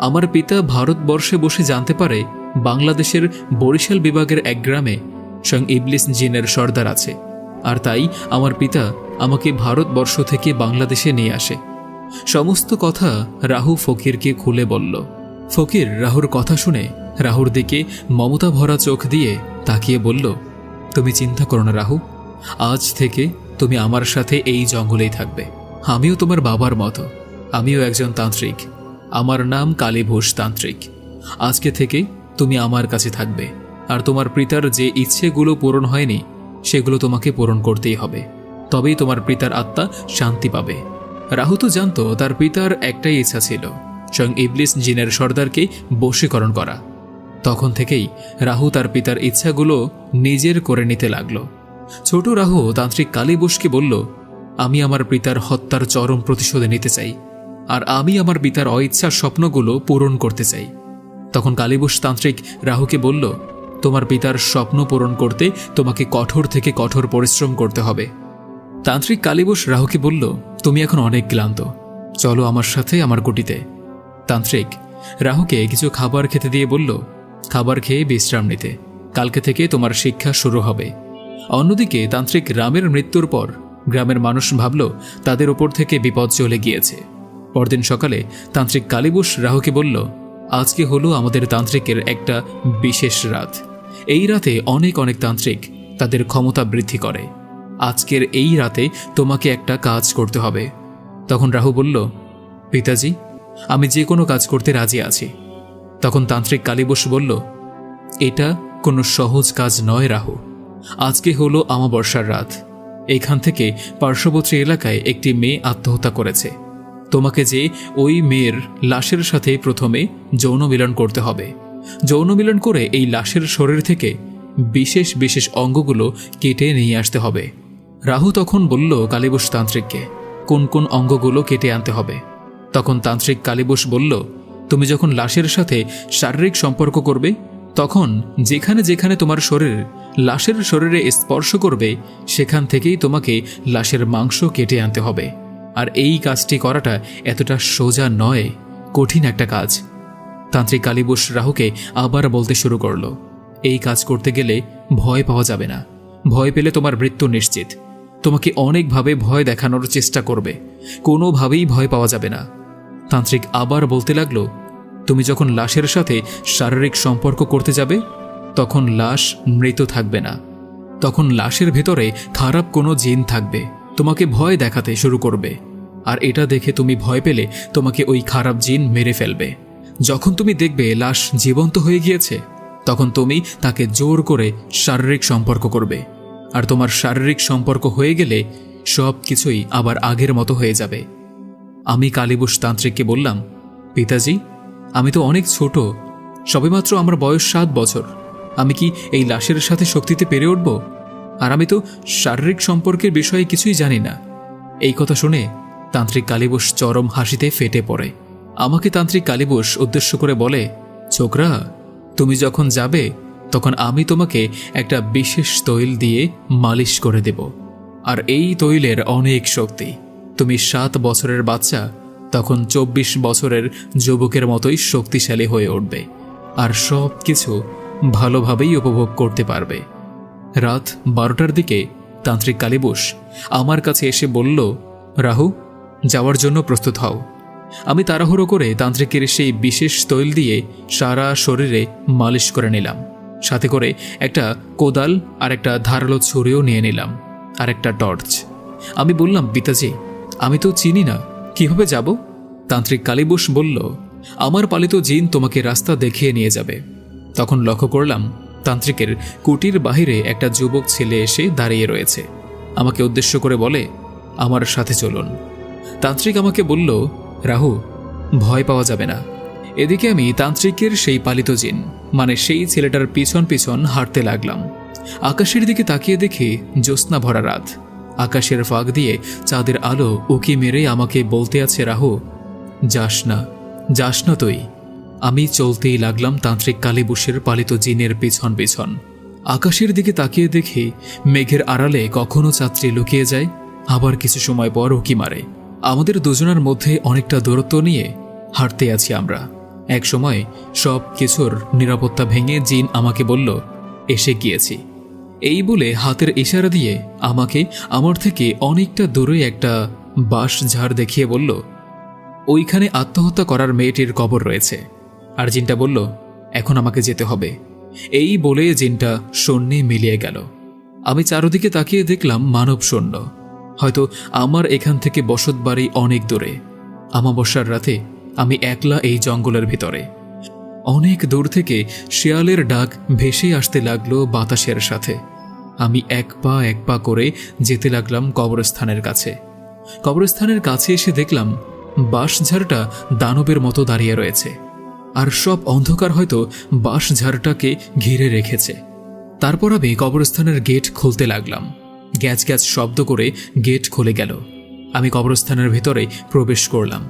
আমার পিতা ভারতবর্ষে বসে জানতে পারে বাংলাদেশের বরিশাল বিভাগের এক গ্রামে স্বয়ং ইবলিস জিনের সর্দার আছে, আর তাই আমার পিতা আমাকে ভারতবর্ষ থেকে বাংলাদেশে নিয়ে আসে। সমস্ত কথা রাহু ফকিরকে খুলে বলল। ফকির রাহুর কথা শুনে রাহুর দিকে মমতা ভরা চোখ দিয়ে তাকিয়ে বলল, তুমি চিন্তা করো না রাহু, আজ থেকে তুমি আমার সাথে এই জঙ্গলেই থাকবে। আমিও তোমার বাবার মতো, আমিও একজন তান্ত্রিক। আমার নাম কালীভূষ তান্ত্রিক। আজকে থেকে তুমি আমার কাছে থাকবে, আর তোমার পিতার যে ইচ্ছেগুলো পূরণ হয়নি সেগুলো তোমাকে পূরণ করতেই হবে, তবেই তোমার পিতার আত্মা শান্তি পাবে। রাহু তো জানত তার পিতার একটাই ইচ্ছা ছিল, স্বয়ং ইবলিস জিনের সর্দারকে বশীকরণ করা। তখন থেকেই রাহু তার পিতার ইচ্ছাগুলো নিজের করে নিতে লাগল। ছোট রাহু তান্ত্রিক কালীবুশকে বলল, আমি আমার পিতার হত্যার চরম প্রতিশোধ নিতে চাই, আর আমি আমার পিতার অইচ্ছার স্বপ্নগুলো পূরণ করতে চাই। তখন কালীবুশ তান্ত্রিক রাহুকে বলল, তোমার পিতার স্বপ্ন পূরণ করতে তোমাকে কঠোর থেকে কঠোর পরিশ্রম করতে হবে। তান্ত্রিক কালীবুশ রাহুকে বলল, তুমি এখন অনেক ক্লান্ত, চলো আমার সাথে আমার কুটিতে। তান্ত্রিক রাহুকে কিছু খাবার খেতে দিয়ে বলল, খাবার খেয়ে বিশ্রাম নিতে, কালকে থেকে তোমার শিক্ষা শুরু হবে। অন্যদিকে তান্ত্রিক রামের মৃত্যুর পর গ্রামের মানুষ ভাবল তাদের ওপর থেকে বিপদ চলে গিয়েছে। পরদিন সকালে তান্ত্রিক কালীবুশ রাহুকে বলল, আজকে হলো আমাদের তান্ত্রিকের একটা বিশেষ রাত। এই রাতে অনেক অনেক তান্ত্রিক তাদের ক্ষমতা বৃদ্ধি করে। আজকের এই রাতে তোমাকে একটা কাজ করতে হবে। তখন রাহু বলল, পিতাজি, আমি যে কোনো কাজ করতে রাজি আছি। তখন তান্ত্রিক কালীবুশ বলল, এটা কোনো সহজ কাজ নয় রাহু। আজকে হলো অমাবস্যার রাত। এইখান থেকে পার্শ্ববর্তী এলাকায় একটি মেয়ে আত্মহত্যা করেছে। তোমাকে যে ওই মেয়ের লাশের সাথে প্রথমে যৌন মিলন করতে হবে। যৌন মিলন করে এই লাশের শরীর থেকে বিশেষ বিশেষ অঙ্গগুলো কেটে নিয়ে আসতে হবে। রাহু তখন বলল কালীবুশ তান্ত্রিককে কোন কোন অঙ্গগুলো কেটে আনতে হবে। তখন তান্ত্রিক কালীবুশ বলল, তুমি যখন লাশের সাথে শারীরিক সম্পর্ক করবে তখন যেখানে যেখানে তোমার শরীর লাশের শরীরে স্পর্শ করবে সেখান থেকেই তোমাকে লাশের মাংস কেটে আনতে হবে। আর এই কাজটি করাটা এতটা সোজা নয়, কঠিন একটা কাজ। তান্ত্রিক কালীবুশ রাহুকে আবার বলতে শুরু করল, এই কাজ করতে গেলে ভয় পাওয়া যাবে না। ভয় পেলে তোমার মৃত্যু নিশ্চিত। তোমাকে অনেকভাবে ভয় দেখানোর চেষ্টা করবে, কোনোভাবেই ভয় পাওয়া যাবে না। তান্ত্রিক আবার বলতে লাগলো, তুমি যখন লাশের সাথে শারীরিক সম্পর্ক করতে যাবে তখন লাশ মৃত থাকবে না, তখন লাশের ভেতরে খারাপ কোনো জিন থাকবে, তোমাকে ভয় দেখাতে শুরু করবে। আর এটা দেখে তুমি ভয় পেলে তোমাকে ওই খারাপ জিন মেরে ফেলবে। যখন তুমি দেখবে লাশ জীবন্ত হয়ে গিয়েছে তখন তুমি তাকে জোর করে শারীরিক সম্পর্ক করবে। আর তোমার শারীরিক সম্পর্ক হয়ে গেলে সব কিছুই আবার আগের মতো হয়ে যাবে। আমি কালীবুশ তান্ত্রিককে বললাম, পিতাজি, আমি তো অনেক ছোট, সবেমাত্র আমার বয়স 7 বছর। আমি কি এই লাশের সাথে শক্তিতে পেরে উঠব? আর আমি তো শারীরিক সম্পর্কের বিষয়ে কিছুই জানি না। এই কথা শুনে তান্ত্রিক কালীবুশ চরম হাসিতে ফেটে পড়ে। আমাকে তান্ত্রিক কালীবুশ উদ্দেশ্য করে বলে, ছোকরা, তুমি যখন যাবে তখন আমি তোমাকে একটা বিশেষ তৈল দিয়ে মালিশ করে দেব। আর এই তৈলের অনেক শক্তি। তুমি 7 বছরের বাচ্চা তখন 24 বছরের যুবকের মতোই শক্তিশালী হয়ে উঠবে, আর সব কিছু ভালোভাবেই উপভোগ করতে পারবে। রাত 12টার দিকে তান্ত্রিক কালীবুশ আমার কাছে এসে বলল, রাহু, যাওয়ার জন্য প্রস্তুত হও। আমি তাড়াহুড়ো করে তান্ত্রিকের সেই বিশেষ তৈল দিয়ে সারা শরীরে মালিশ করে নিলাম। সাথে করে একটা কোদাল আর একটা ধারালো ছুরিও নিয়ে নিলাম, আর একটা টর্চ। আমি বললাম, পিতাজি, আমি তো চিনি না, কিভাবে যাব? তান্ত্রিক কালীবুস বলল, আমার পালিত জিন তোমাকে রাস্তা দেখিয়ে নিয়ে যাবে। তখন লক্ষ্য করলাম তান্ত্রিকের কুটির বাহিরে একটা যুবক ছেলে এসে দাঁড়িয়ে রয়েছে। আমাকে উদ্দেশ্য করে বলে, আমার সাথে চলুন। তান্ত্রিক আমাকে বলল, রাহু, ভয় পাওয়া যাবে না। এদিকে আমি তান্ত্রিকের সেই পালিত জিন মানে সেই ছেলেটার পিছন পিছন হাঁটতে লাগলাম। আকাশের দিকে তাকিয়ে দেখি জ্যোৎস্না ভরা রাত। আকাশের ফাঁক দিয়ে চাঁদের আলো উকি মেরে আমাকে বলতে আছে, রাহু, যাস না, যাস না তুই। আমি চলতেই লাগলাম তান্ত্রিক কালীবুসের পালিত জিনের পিছন পিছন। আকাশের দিকে তাকিয়ে দেখি মেঘের আড়ালে কখনো চাঁদটি লুকিয়ে যায়, আবার কিছু সময় পর উকি মারে। আমাদের দুজনের মধ্যে অনেকটা দূরত্ব নিয়ে হাঁটতে আছি আমরা। এক সময় সব কিছুর নিরাপত্তা ভেঙে জিন আমাকে বলল, এসে গিয়েছি। এই বলে হাতের ইশারা দিয়ে আমাকে আমার থেকে অনেকটা দূরে একটা বাঁশ ঝাড় দেখিয়ে বলল, ওইখানে আত্মহত্যা করার মেয়েটির কবর রয়েছে। আর জিনটা বলল, এখন আমাকে যেতে হবে। এই বলে জিনটা শূন্যে মিলিয়ে গেল। আমি চারদিকে তাকিয়ে দেখলাম মানব শূন্য। হয়তো আমার এখান থেকে বসতবাড়ি অনেক দূরে। আমাবস্যার রাতে আমি একলা এই জঙ্গলের ভিতরে। অনেক দূর থেকে শিয়ালের ডাক ভেসে আসতে লাগলো বাতাসের সাথে। আমি এক পা করে যেতে লাগলাম কবরস্থানের কাছে। কবরস্থানের কাছে এসে দেখলাম বাঁশঝাড়টা দানবের মতো দাঁড়িয়ে রয়েছে, আর সব অন্ধকার হয়তো বাঁশঝাড়টাকে ঘিরে রেখেছে। তারপর আমি কবরস্থানের গেট খুলতে লাগলাম। গ্যাচ গ্যাচ শব্দ করে গেট খুলে গেল। আমি কবরস্থানের ভিতরে প্রবেশ করলাম।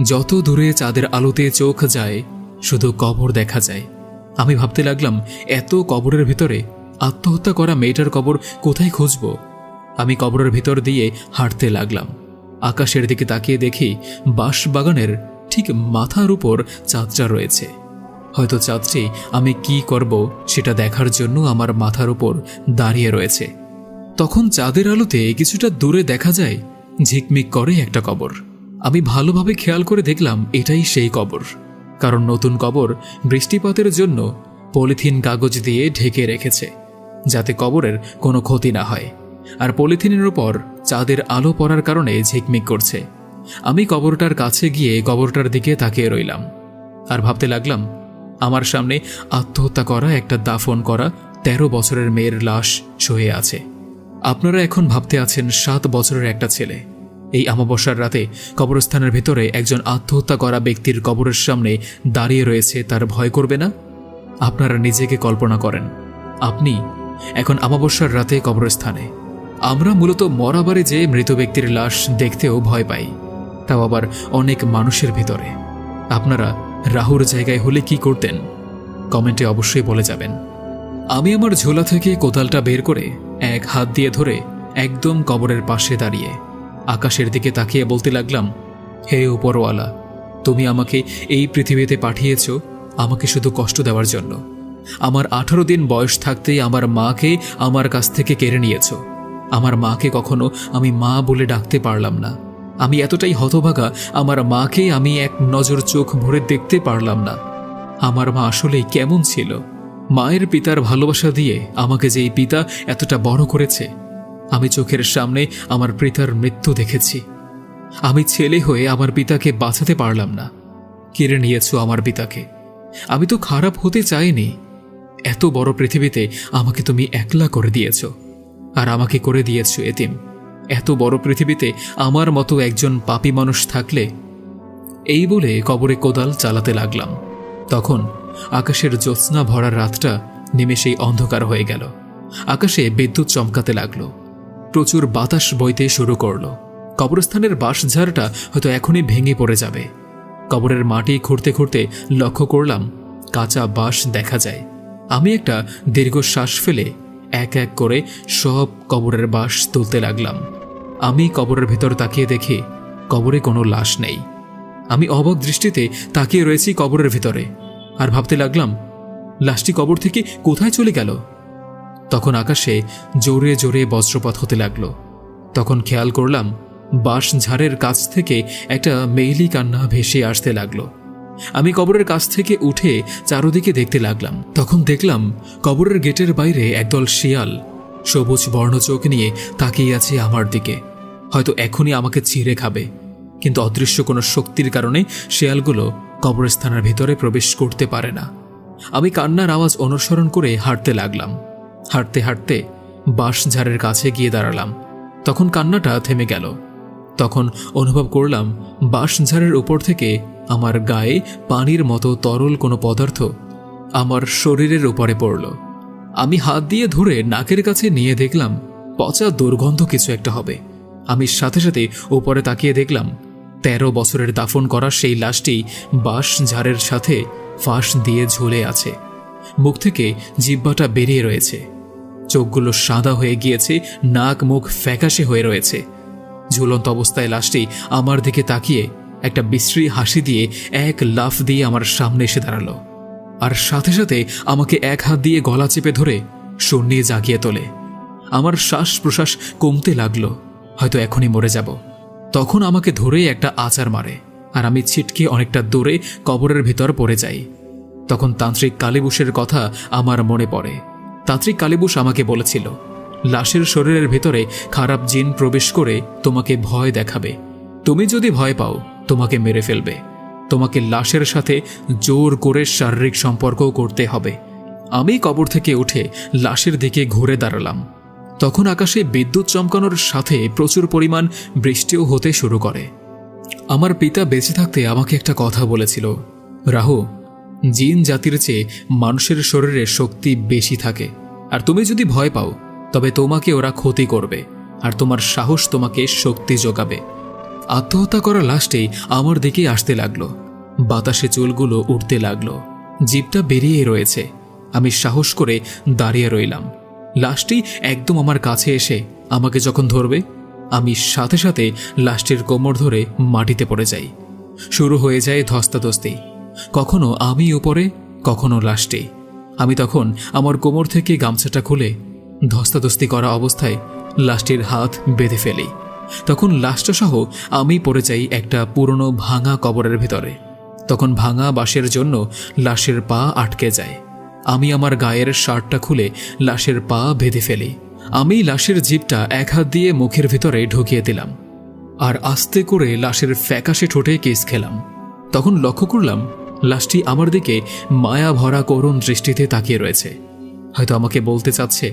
যত দূরে চাঁদের আলোতে চোখ যায় শুধু কবর দেখা যায়। আমি ভাবতে লাগলাম, এত কবরের ভিতরে আত্মহত্যা করা মেয়েটার কবর কোথায় খুঁজব? আমি কবরের ভিতর দিয়ে হাঁটতে লাগলাম। আকাশের দিকে তাকিয়ে দেখি বাঁশ বাগানের ঠিক মাথার উপর চাঁদটা রয়েছে। হয়তো চাঁদটি আমি কি করব সেটা দেখার জন্য আমার মাথার উপর দাঁড়িয়ে রয়েছে। তখন চাঁদের আলোতে কিছুটা দূরে দেখা যায় ঝিকমিক করে একটা কবর। আমি ভালোভাবে খেয়াল করে দেখলাম এটাই সেই কবর, কারণ নতুন কবর বৃষ্টিপাতের জন্য পলিথিন কাগজ দিয়ে ঢেকে রেখেছে, যাতে কবরের কোনো ক্ষতি না হয়। আর পলিথিনের উপর চাঁদের আলো পড়ার কারণে ঝিকমিক করছে। আমি কবরটার কাছে গিয়ে কবরটার দিকে তাকিয়ে রইলাম আর ভাবতে লাগলাম, আমার সামনে আত্মহত্যা করা একটা দাফন করা 13 বছরের মেয়ের লাশ শুয়ে আছে। আপনারা এখন ভাবতে আছেন 7 বছরের একটা ছেলে এই আমাবস্যার রাতে কবরস্থানের ভিতরে একজন আত্মহত্যা করা ব্যক্তির কবরের সামনে দাঁড়িয়ে রয়েছে, তার ভয় করবে না? আপনারা নিজেকে কল্পনা করেন, আপনি এখন আমাবস্যার রাতে কবরস্থানে। আমরা মূলত মরাবারে যে মৃত ব্যক্তির লাশ দেখতেও ভয় পাই, তাও আবার অনেক মানুষের ভিতরে। আপনারা রাহুর জায়গায় হলে কি করতেন? কমেন্টে অবশ্যই বলে যাবেন। আমি আমার ঝোলা থেকে কোদালটা বের করে এক হাত দিয়ে ধরে একদম কবরের পাশে দাঁড়িয়ে আকাশের দিকে তাকিয়ে বলতে লাগলাম, হে উপরওয়ালা, তুমি আমাকে এই পৃথিবীতে পাঠিয়েছ আমাকে শুধু কষ্ট দেওয়ার জন্য। আমার 18 দিন বয়স থাকতেই আমার মাকে আমার কাছ থেকে কেড়ে নিয়েছ। আমার মাকে কখনো আমি মা বলে ডাকতে পারলাম না। আমি এতটাই হতভাগা, আমার মাকে আমি এক নজর চোখ ভরে দেখতে পারলাম না। আমার মা আসলেই কেমন ছিল? মায়ের পিতার ভালোবাসা দিয়ে আমাকে যেই পিতা এতটা বড় করেছে, আমি চোখের সামনে আমার পিতার মৃত্যু দেখেছি। আমি ছেলে হয়ে আমার পিতাকে বাঁচাতে পারলাম না, কেড়ে নিয়েছ আমার পিতাকে। আমি তো খারাপ হতে চাইনি। এত বড় পৃথিবীতে আমাকে তুমি একলা করে দিয়েছ, আর আমাকে করে দিয়েছ এতিম। এত বড় পৃথিবীতে আমার মতো একজন পাপী মানুষ থাকলে। এই বলে কবরে কোদাল চালাতে লাগলাম। তখন আকাশের জ্যোৎস্না ভরা রাতটা নিমেষেই অন্ধকার হয়ে গেল। আকাশে বিদ্যুৎ চমকাতে লাগলো, প্রচুর বাতাস বইতে শুরু করলো। কবরস্থানের বাঁশঝাড়টা হয়তো এখনই ভেঙে পড়ে যাবে। কবরের মাটি খুঁড়তে খুঁড়তে লক্ষ্য করলাম কাঁচা বাঁশ দেখা যায়। আমি একটা দীর্ঘশ্বাস ফেলে এক এক করে সব কবরের বাঁশ তুলতে লাগলাম। আমি কবরের ভেতর তাকিয়ে দেখি কবরে কোনো লাশ নেই। আমি অবাক দৃষ্টিতে তাকিয়ে রয়েছি কবরের ভিতরে আর ভাবতে লাগলাম, লাশটি কবর থেকে কোথায় চলে গেল? তখন আকাশে জোরে জোরে বজ্রপাত হতে লাগলো। তখন খেয়াল করলাম বাঁশ ঝাড়ের কাছ থেকে একটা মেইলি কান্না ভেসে আসতে লাগলো। আমি কবরের কাছ থেকে উঠে চারদিকে দেখতে লাগলাম। তখন দেখলাম কবরের গেটের বাইরে একদল শিয়াল সবুজ বর্ণ চোখ নিয়ে তাকিয়ে আছে আমার দিকে। হয়তো এখনই আমাকে চিড়ে খাবে, কিন্তু অদৃশ্য কোনো শক্তির কারণে শিয়ালগুলো কবরস্থানের ভিতরে প্রবেশ করতে পারে না। আমি কান্নার আওয়াজ অনুসরণ করে হাঁটতে লাগলাম। হাঁটতে হাঁটতে বাঁশঝাড়ের কাছে গিয়ে দাঁড়ালাম। তখন কান্নাটা থেমে গেল। তখন অনুভব করলাম বাঁশঝাড়ের উপর থেকে আমার গায়ে পানির মতো তরল কোনো পদার্থ আমার শরীরের উপরে পড়ল। আমি হাত দিয়ে ধরে নাকের কাছে নিয়ে দেখলাম পচা দুর্গন্ধ কিছু একটা হবে। আমি সাথে সাথে উপরে তাকিয়ে দেখলাম 13 বছরের দাফন করা সেই লাশটি বাঁশঝাড়ের সাথে ফাঁস দিয়ে ঝুলে আছে। মুখ থেকে জিহ্বাটা বেরিয়ে রয়েছে, চোখগুলো সাদা হয়ে গিয়েছে, নাক মুখ ফ্যাকাশে হয়ে রয়েছে। ঝুলন্ত অবস্থায় লাশটি আমার দিকে তাকিয়ে একটা বিশ্রী হাসি দিয়ে এক লাফ দিয়ে আমার সামনে এসে দাঁড়ালো, আর সাথে সাথে আমাকে এক হাত দিয়ে গলা চেপে ধরে শূন্যে জাগিয়ে তোলে। আমার শ্বাস প্রশ্বাস কমতে লাগলো, হয়তো এখনই মরে যাব। তখন আমাকে ধরে একটা আচার মারে, আর আমি ছিটকে অনেকটা দূরে কবরের ভিতর পড়ে যাই। তখন তান্ত্রিক কালীবুশের কথা আমার মনে পড়ে। তান্ত্রিক কালীবুশ আমাকে বলেছিল, লাশের শরীরের ভিতরে খারাপ জিন প্রবেশ করে তোমাকে ভয় দেখাবে। তুমি যদি ভয় পাও তোমাকে মেরে ফেলবে। তোমাকে লাশের সাথে জোর করে শারীরিক সম্পর্কও করতে হবে। আমি কবর থেকে উঠে লাশের দিকে ঘুরে দাঁড়ালাম। তখন আকাশে বিদ্যুৎ চমকানোর সাথে প্রচুর পরিমাণ বৃষ্টিও হতে শুরু করে। আমার পিতা বেঁচে থাকতে আমাকে একটা কথা বলেছিল, রাহু, জিন জাতির চেয়ে মানুষের শরীরে শক্তি বেশি থাকে, আর তুমি যদি ভয় পাও তবে তোমাকে ওরা ক্ষতি করবে, আর তোমার সাহস তোমাকে শক্তি যোগাবে। আত্মহত্যা করা লাশটি আমার দিকে আসতে লাগলো। বাতাসে চুলগুলো উঠতে লাগলো, জিভটা বেরিয়ে রয়েছে। আমি সাহস করে দাঁড়িয়ে রইলাম। লাশটি একদম আমার কাছে এসে আমাকে যখন ধরবে, আমি সাথে সাথে লাশটির কোমর ধরে মাটিতে পড়ে যাই। শুরু হয়ে যায় ধস্তাধস্তি, কখনো আমি উপরে, কখনো লাশটি। আমি তখন আমার কোমর থেকে গামছাটা খুলে ধস্তাধস্তি করা অবস্থায় লাশটির হাত বেঁধে ফেলি। তখন লাশটা সহ আমি পড়ে যাই একটা পুরনো ভাঙা কবরের ভিতরে। তখন ভাঙা বাঁশের জন্য লাশের পা আটকে যায়। আমি আমার গায়ের শার্টটা খুলে লাশের পা বেঁধে ফেলি। আমি লাশের জিভটা এক হাত দিয়ে মুখের ভিতরে ঢুকিয়ে দিলাম, আর আস্তে করে লাশের ফ্যাকাশে ঠোঁটে কিস খেলাম। তখন লক্ষ্য করলাম লাশটি আমার দিকে মায়া ভরা করুণ দৃষ্টিতে তাকিয়ে রয়েছে। হয়তো আমাকে বলতে চাচ্ছে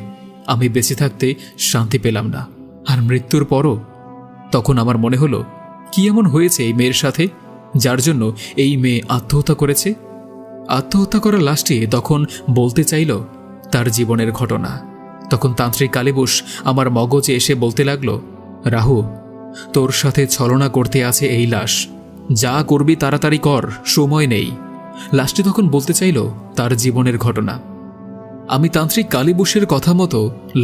আমি বেঁচে থাকতে শান্তি পেলাম না, আর মৃত্যুর পরও। তখন আমার মনে হলো, কি এমন হয়েছে এই মেয়ের সাথে যার জন্য এই মেয়ে আত্মহত্যা করেছে? আত্মহত্যা করা লাশটি তখন বলতে চাইল তার জীবনের ঘটনা। তখন তান্ত্রিক কালীবুশ আমার মগজে এসে বলতে লাগলো, রাহু, তোর সাথে ছলনা করতে আছে এই লাশ, যা করবি তাড়াতাড়ি কর, সময় নেই। লাশটি তখন বলতে চাইল তার জীবনের ঘটনা। আমি তান্ত্রিক কালীবুশের কথা মতো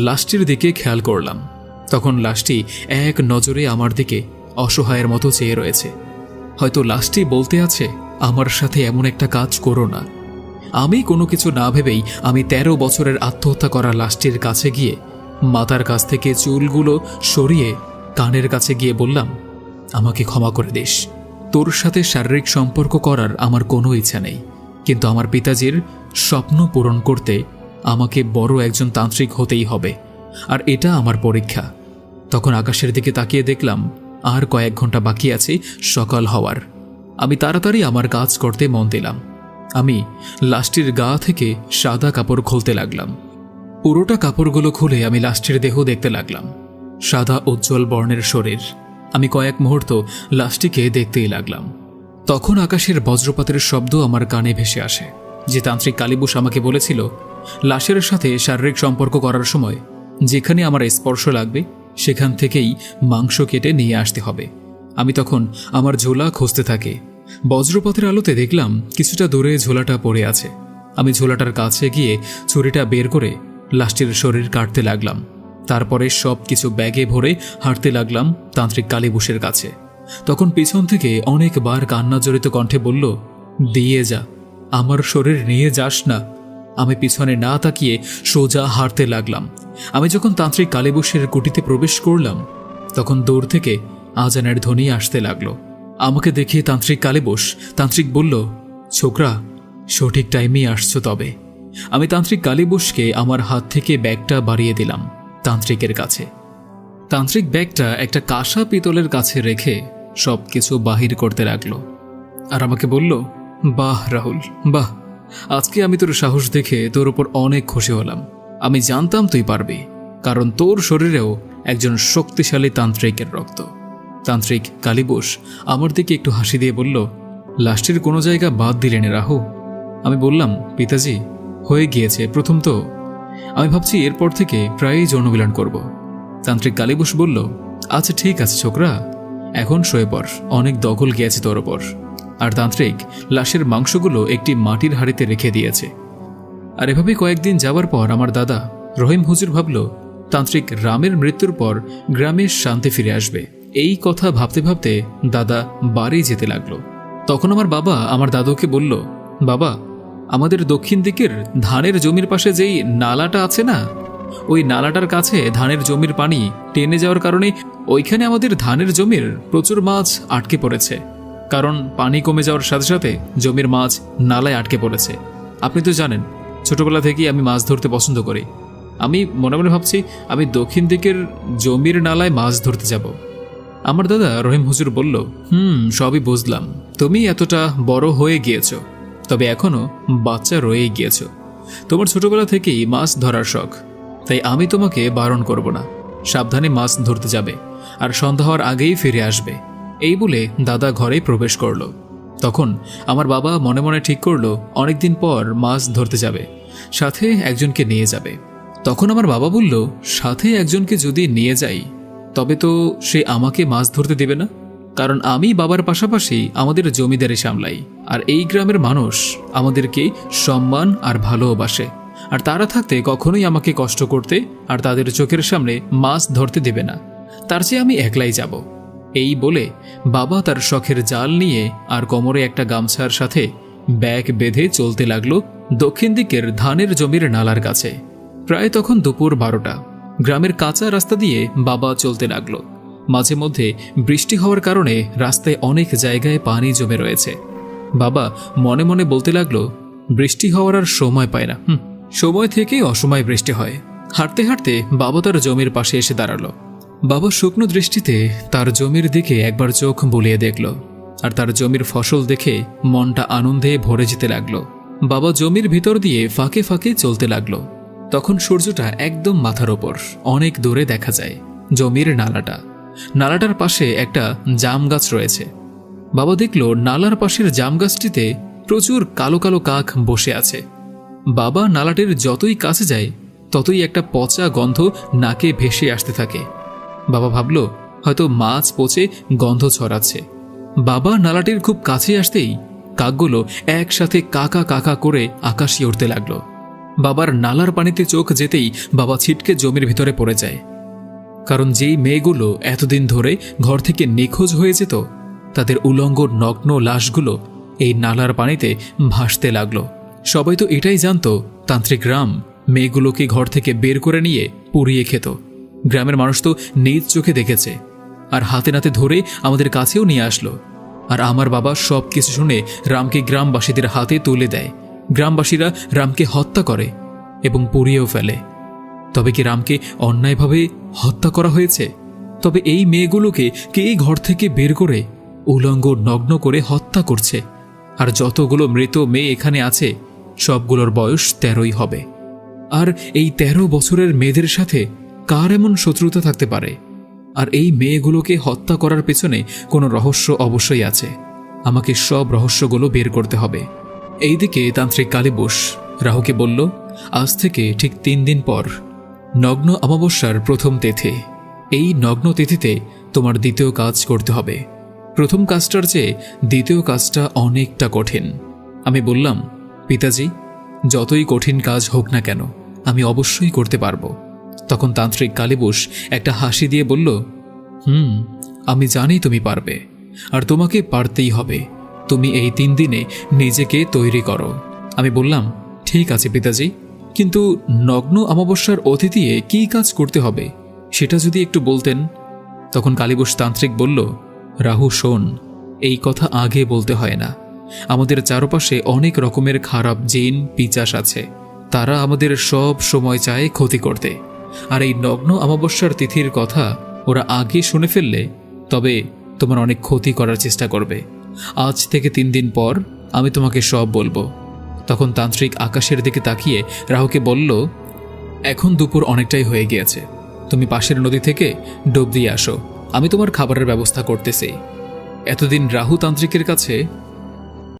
লাশটির দিকে খেয়াল করলাম। তখন লাশটি এক নজরে আমার দিকে অসহায়ের মতো চেয়ে রয়েছে। হয়তো লাশটি বলতে আছে, আমার সাথে এমন একটা কাজ করো না। আমি কোনো কিছু না ভেবেই আমি 13 বছরের আত্মহত্যা করা লাশটির কাছে গিয়ে মাথার কাছ থেকে চুলগুলো সরিয়ে কানের কাছে গিয়ে বললাম, আমাকে ক্ষমা করে দিস। তোর সাথে শারীরিক সম্পর্ক করার আমার কোনো ইচ্ছা নেই, কিন্তু আমার পিতাজির স্বপ্ন পূরণ করতে আমাকে বড় একজন তান্ত্রিক হতেই হবে, আর এটা আমার পরীক্ষা। তখন আকাশের দিকে তাকিয়ে দেখলাম আর কয়েক ঘন্টা বাকি আছে সকাল হওয়ার। আমি তাড়াতাড়ি আমার কাজ করতে মন দিলাম। আমি লাশটির গা থেকে সাদা কাপড় খুলতে লাগলাম। পুরোটা কাপড়গুলো খুলে আমি লাশটির দেহ দেখতে লাগলাম। সাদা উজ্জ্বল বর্ণের শরীর। আমি কয়েক মুহূর্ত লাশটিকে দেখতেই লাগলাম। তখন আকাশের বজ্রপাতের শব্দ আমার কানে ভেসে আসে। যে তান্ত্রিক কালীবুশ আমাকে বলেছিল লাশের সাথে শারীরিক সম্পর্ক করার সময় যেখানে আমার স্পর্শ লাগবে সেখান থেকেই মাংস কেটে নিয়ে আসতে হবে। আমি তখন আমার ঝোলা খুঁজতে থাকি। বজ্রপাতের আলোতে দেখলাম কিছুটা দূরে ঝোলাটা পড়ে আছে। আমি ঝোলাটার কাছে গিয়ে ছুরিটা বের করে লাশটির শরীর কাটতে লাগলাম। তারপরে সব কিছু ব্যাগে ভরে হাঁটতে লাগলাম তান্ত্রিক কালীবুশের কাছে। তখন পিছন থেকে অনেকবার কান্না জড়িত কণ্ঠে বলল, দিয়ে যা, আমার শরীর নিয়ে যাস না। আমি পিছনে না তাকিয়ে সোজা হাঁটতে লাগলাম। আমি যখন তান্ত্রিক কালীবুশের কুটিতে প্রবেশ করলাম তখন দূর থেকে আজানের ধ্বনি আসতে লাগলো। আমাকে দেখে তান্ত্রিক কালীবোস তান্ত্রিক বলল, ছোকরা, সঠিক টাইমেই আসছো। তবে আমি তান্ত্রিক কালীবোসকে আমার হাত থেকে ব্যাগটা বাড়িয়ে দিলাম তান্ত্রিকের কাছে। তান্ত্রিক ব্যাগটা একটা কাঁসা পিতলের কাছে রেখে সব কিছু বাহির করতে লাগলো আর আমাকে বলল, বাহ রাহুল, বাহ, আজকে আমি তোর সাহস দেখে তোর উপর অনেক খুশি হলাম। আমি জানতাম তুই পারবি, কারণ তোর শরীরেও একজন শক্তিশালী তান্ত্রিকের রক্ত। তান্ত্রিক কালীবোস আমার দিকে একটু হাসি দিয়ে বলল, লাস্টের কোনো জায়গা বাদ দিলেন রাহু? আমি বললাম, পিতাজি, হয়ে গিয়েছে প্রথম তো, আমি ভাবছি এরপর থেকে প্রায়ই যৌনমিলন করব। তান্ত্রিক কালীবোস বলল, আচ্ছা ঠিক আছে ছোকরা, এখন শোয়ে পড়, অনেক দখল গিয়েছে তোর ওপর। আর তান্ত্রিক লাশের মাংসগুলো একটি মাটির হাঁড়িতে রেখে দিয়েছে। আর এভাবে কয়েকদিন যাওয়ার পর আমার দাদা রহিম হুজুর ভাবল, তান্ত্রিক রামের মৃত্যুর পর গ্রামে শান্তি ফিরে আসবে। এই কথা ভাবতে ভাবতে দাদা বাড়ি যেতে লাগলো। তখন আমার বাবা আমার দাদুকে বলল, বাবা, আমাদের দক্ষিণ দিকের ধানের জমির পাশে যেই নালাটা আছে না, ওই নালাটার কাছে ধানের জমির পানি টেনে যাওয়ার কারণে ওইখানে আমাদের ধানের জমির প্রচুর মাছ আটকে পড়েছে। কারণ পানি কমে যাওয়ার সাথে সাথে জমির মাছ নালায় আটকে পড়েছে। আপনি তো জানেন, ছোটবেলা থেকেই আমি মাছ ধরতে পছন্দ করি। আমি মনে মনে ভাবছি আমি দক্ষিণ দিকের জমির নালায় মাছ ধরতে যাব। আমার দাদা রহিম হুজুর বলল, সবই বুঝলাম, তুমি এতটা বড় হয়ে গিয়েছ, তবে এখনো বাচ্চা রয়ে গিয়েছ। তোমার ছোটবেলা থেকেই মাছ ধরার শখ, তাই আমি তোমাকে বারণ করব না। সাবধানে মাছ ধরতে যাবে আর সন্ধ্যা হওয়ার আগেই ফিরে আসবে। এই বলে দাদা ঘরে প্রবেশ করল। তখন আমার বাবা মনে মনে ঠিক করলো অনেকদিন পর মাছ ধরতে যাবে, সাথে একজনকে নিয়ে যাবে। তখন আমার বাবা বলল, সাথে একজনকে যদি নিয়ে যাই তবে তো সে আমাকে মাছ ধরতে দেবে না, কারণ আমি বাবার পাশাপাশি আমাদের জমিদারি সামলাই। আর এই গ্রামের মানুষ আমাদেরকে সম্মান আর ভালোবাসে, আর তারা থাকতে কখনোই আমাকে কষ্ট করতে আর তাদের চোখের সামনে মাছ ধরতে দেবে না। তার চেয়ে আমি একলাই যাব। এই বলে বাবা তার শখের জাল নিয়ে আর কোমরে একটা গামছার সাথে ব্যাগ বেঁধে চলতে লাগলো দক্ষিণ দিকের ধানের জমির নালার কাছে। প্রায় তখন দুপুর 12টা। গ্রামের কাঁচা রাস্তা দিয়ে বাবা চলতে লাগলো। মাঝে মধ্যে বৃষ্টি হওয়ার কারণে রাস্তায় অনেক জায়গায় পানি জমে রয়েছে। বাবা মনে মনে বলতে লাগলো, বৃষ্টি হওয়ার আর সময় পায় না, সময় থেকেই অসময় বৃষ্টি হয়। হাঁটতে হাঁটতে বাবা তার জমির পাশে এসে দাঁড়ালো। বাবা শুকনো দৃষ্টিতে তার জমির দিকে একবার চোখ বুলিয়ে দেখল, আর তার জমির ফসল দেখে মনটা আনন্দে ভরে যেতে লাগলো। বাবা জমির ভিতর দিয়ে ফাঁকে ফাঁকে চলতে লাগলো। তখন সূর্যটা একদম মাথার ওপর অনেক দূরে দেখা যায় জমির নালাটা। নালাটার পাশে একটা জাম গাছ রয়েছে। বাবা দেখল নালার পাশের জাম গাছটিতে প্রচুর কালো কালো কাক বসে আছে। বাবা নালাটির যতই কাছে যায় ততই একটা পচা গন্ধ নাকে ভেসে আসতে থাকে। বাবা ভাবল হয়তো মাছ পচে গন্ধ ছড়াচ্ছে। বাবা নালাটির খুব কাছে আসতেই কাকগুলো একসাথে কাকা কাকা করে আকাশে উঠতে লাগলো। বাবার নালার পানিতে চোখ যেতেই বাবা ছিটকে জমির ভিতরে পড়ে যায়। কারণ যেই মেয়েগুলো এতদিন ধরে ঘর থেকে নিখোঁজ হয়ে যেত, তাদের উলঙ্গ নগ্ন লাশগুলো এই নালার পানিতে ভাসতে লাগলো। সবাই তো এটাই জানতো তান্ত্রিক রাম মেয়েগুলোকে ঘর থেকে বের করে নিয়ে পুড়িয়ে খেত। গ্রামের মানুষ তো নিজ চোখে দেখেছে, আর হাতে নাতে ধরে আমাদের কাছেও নিয়ে আসলো। আর আমার বাবা সব কিছু শুনে রামকে গ্রামবাসীদের হাতে তুলে দেয়। গ্রামবাসীরা রামকে হত্যা করে এবং পুড়িয়েও ফেলে। তবে কি রামকে অন্যায়ভাবে হত্যা করা হয়েছে? তবে এই মেয়েগুলোকে কে ঘর থেকে বের করে উলঙ্গ নগ্ন করে হত্যা করছে? আর যতগুলো মৃত মেয়ে এখানে আছে সবগুলোর বয়স 13ই হবে। আর এই 13 বছরের মেয়েদের সাথে কার এমন শত্রুতা থাকতে পারে? আর এই মেয়েগুলোকে হত্যা করার পেছনে কোনো রহস্য অবশ্যই আছে। আমাকে সব রহস্যগুলো বের করতে হবে। এইদিকে তান্ত্রিক কালীবোস রাহুকে বলল, আজ থেকে ঠিক 3 দিন পর নগ্ন অমাবস্যার প্রথম তিথি। এই নগ্ন তিথিতে তোমার দ্বিতীয় কাজ করতে হবে। প্রথম কাজটার চেয়ে দ্বিতীয় কাজটা অনেকটা কঠিন। আমি বললাম, পিতাজি, যতই কঠিন কাজ হোক না কেন আমি অবশ্যই করতে পারবো। তখন তান্ত্রিক কালীবোস একটা হাসি দিয়ে বলল, আমি জানি তুমি পারবে, আর তোমাকে পারতেই হবে। তুমি এই 3 দিনে নিজেকে তৈরি করো। আমি বললাম, ঠিক আছে পিতাজি, কিন্তু নগ্ন অমাবস্যার অতিথিয়ে কী কাজ করতে হবে সেটা যদি একটু বলতেন। তখন কালীবোস তান্ত্রিক বলল, রাহু শোন, এই কথা আগে বলতে হয় না। আমাদের চারপাশে অনেক রকমের খারাপ জিন পিচাস আছে, তারা আমাদের সব সময় চায় ক্ষতি করতে। আর এই নগ্ন অমাবস্যার তিথির কথা ওরা আগে শুনে ফেললে তবে তোমার অনেক ক্ষতি করার চেষ্টা করবে। আজ থেকে 3 দিন পর আমি তোমাকে সব বলবো। তখন তান্ত্রিক আকাশের দিকে তাকিয়ে রাহুকে বলল, এখন দুপুর অনেকটাই হয়ে গিয়েছে, তুমি পাশের নদী থেকে ডুব দিয়ে আসো, আমি তোমার খাবারের ব্যবস্থা করতেছি। এতদিন রাহু তান্ত্রিকের কাছে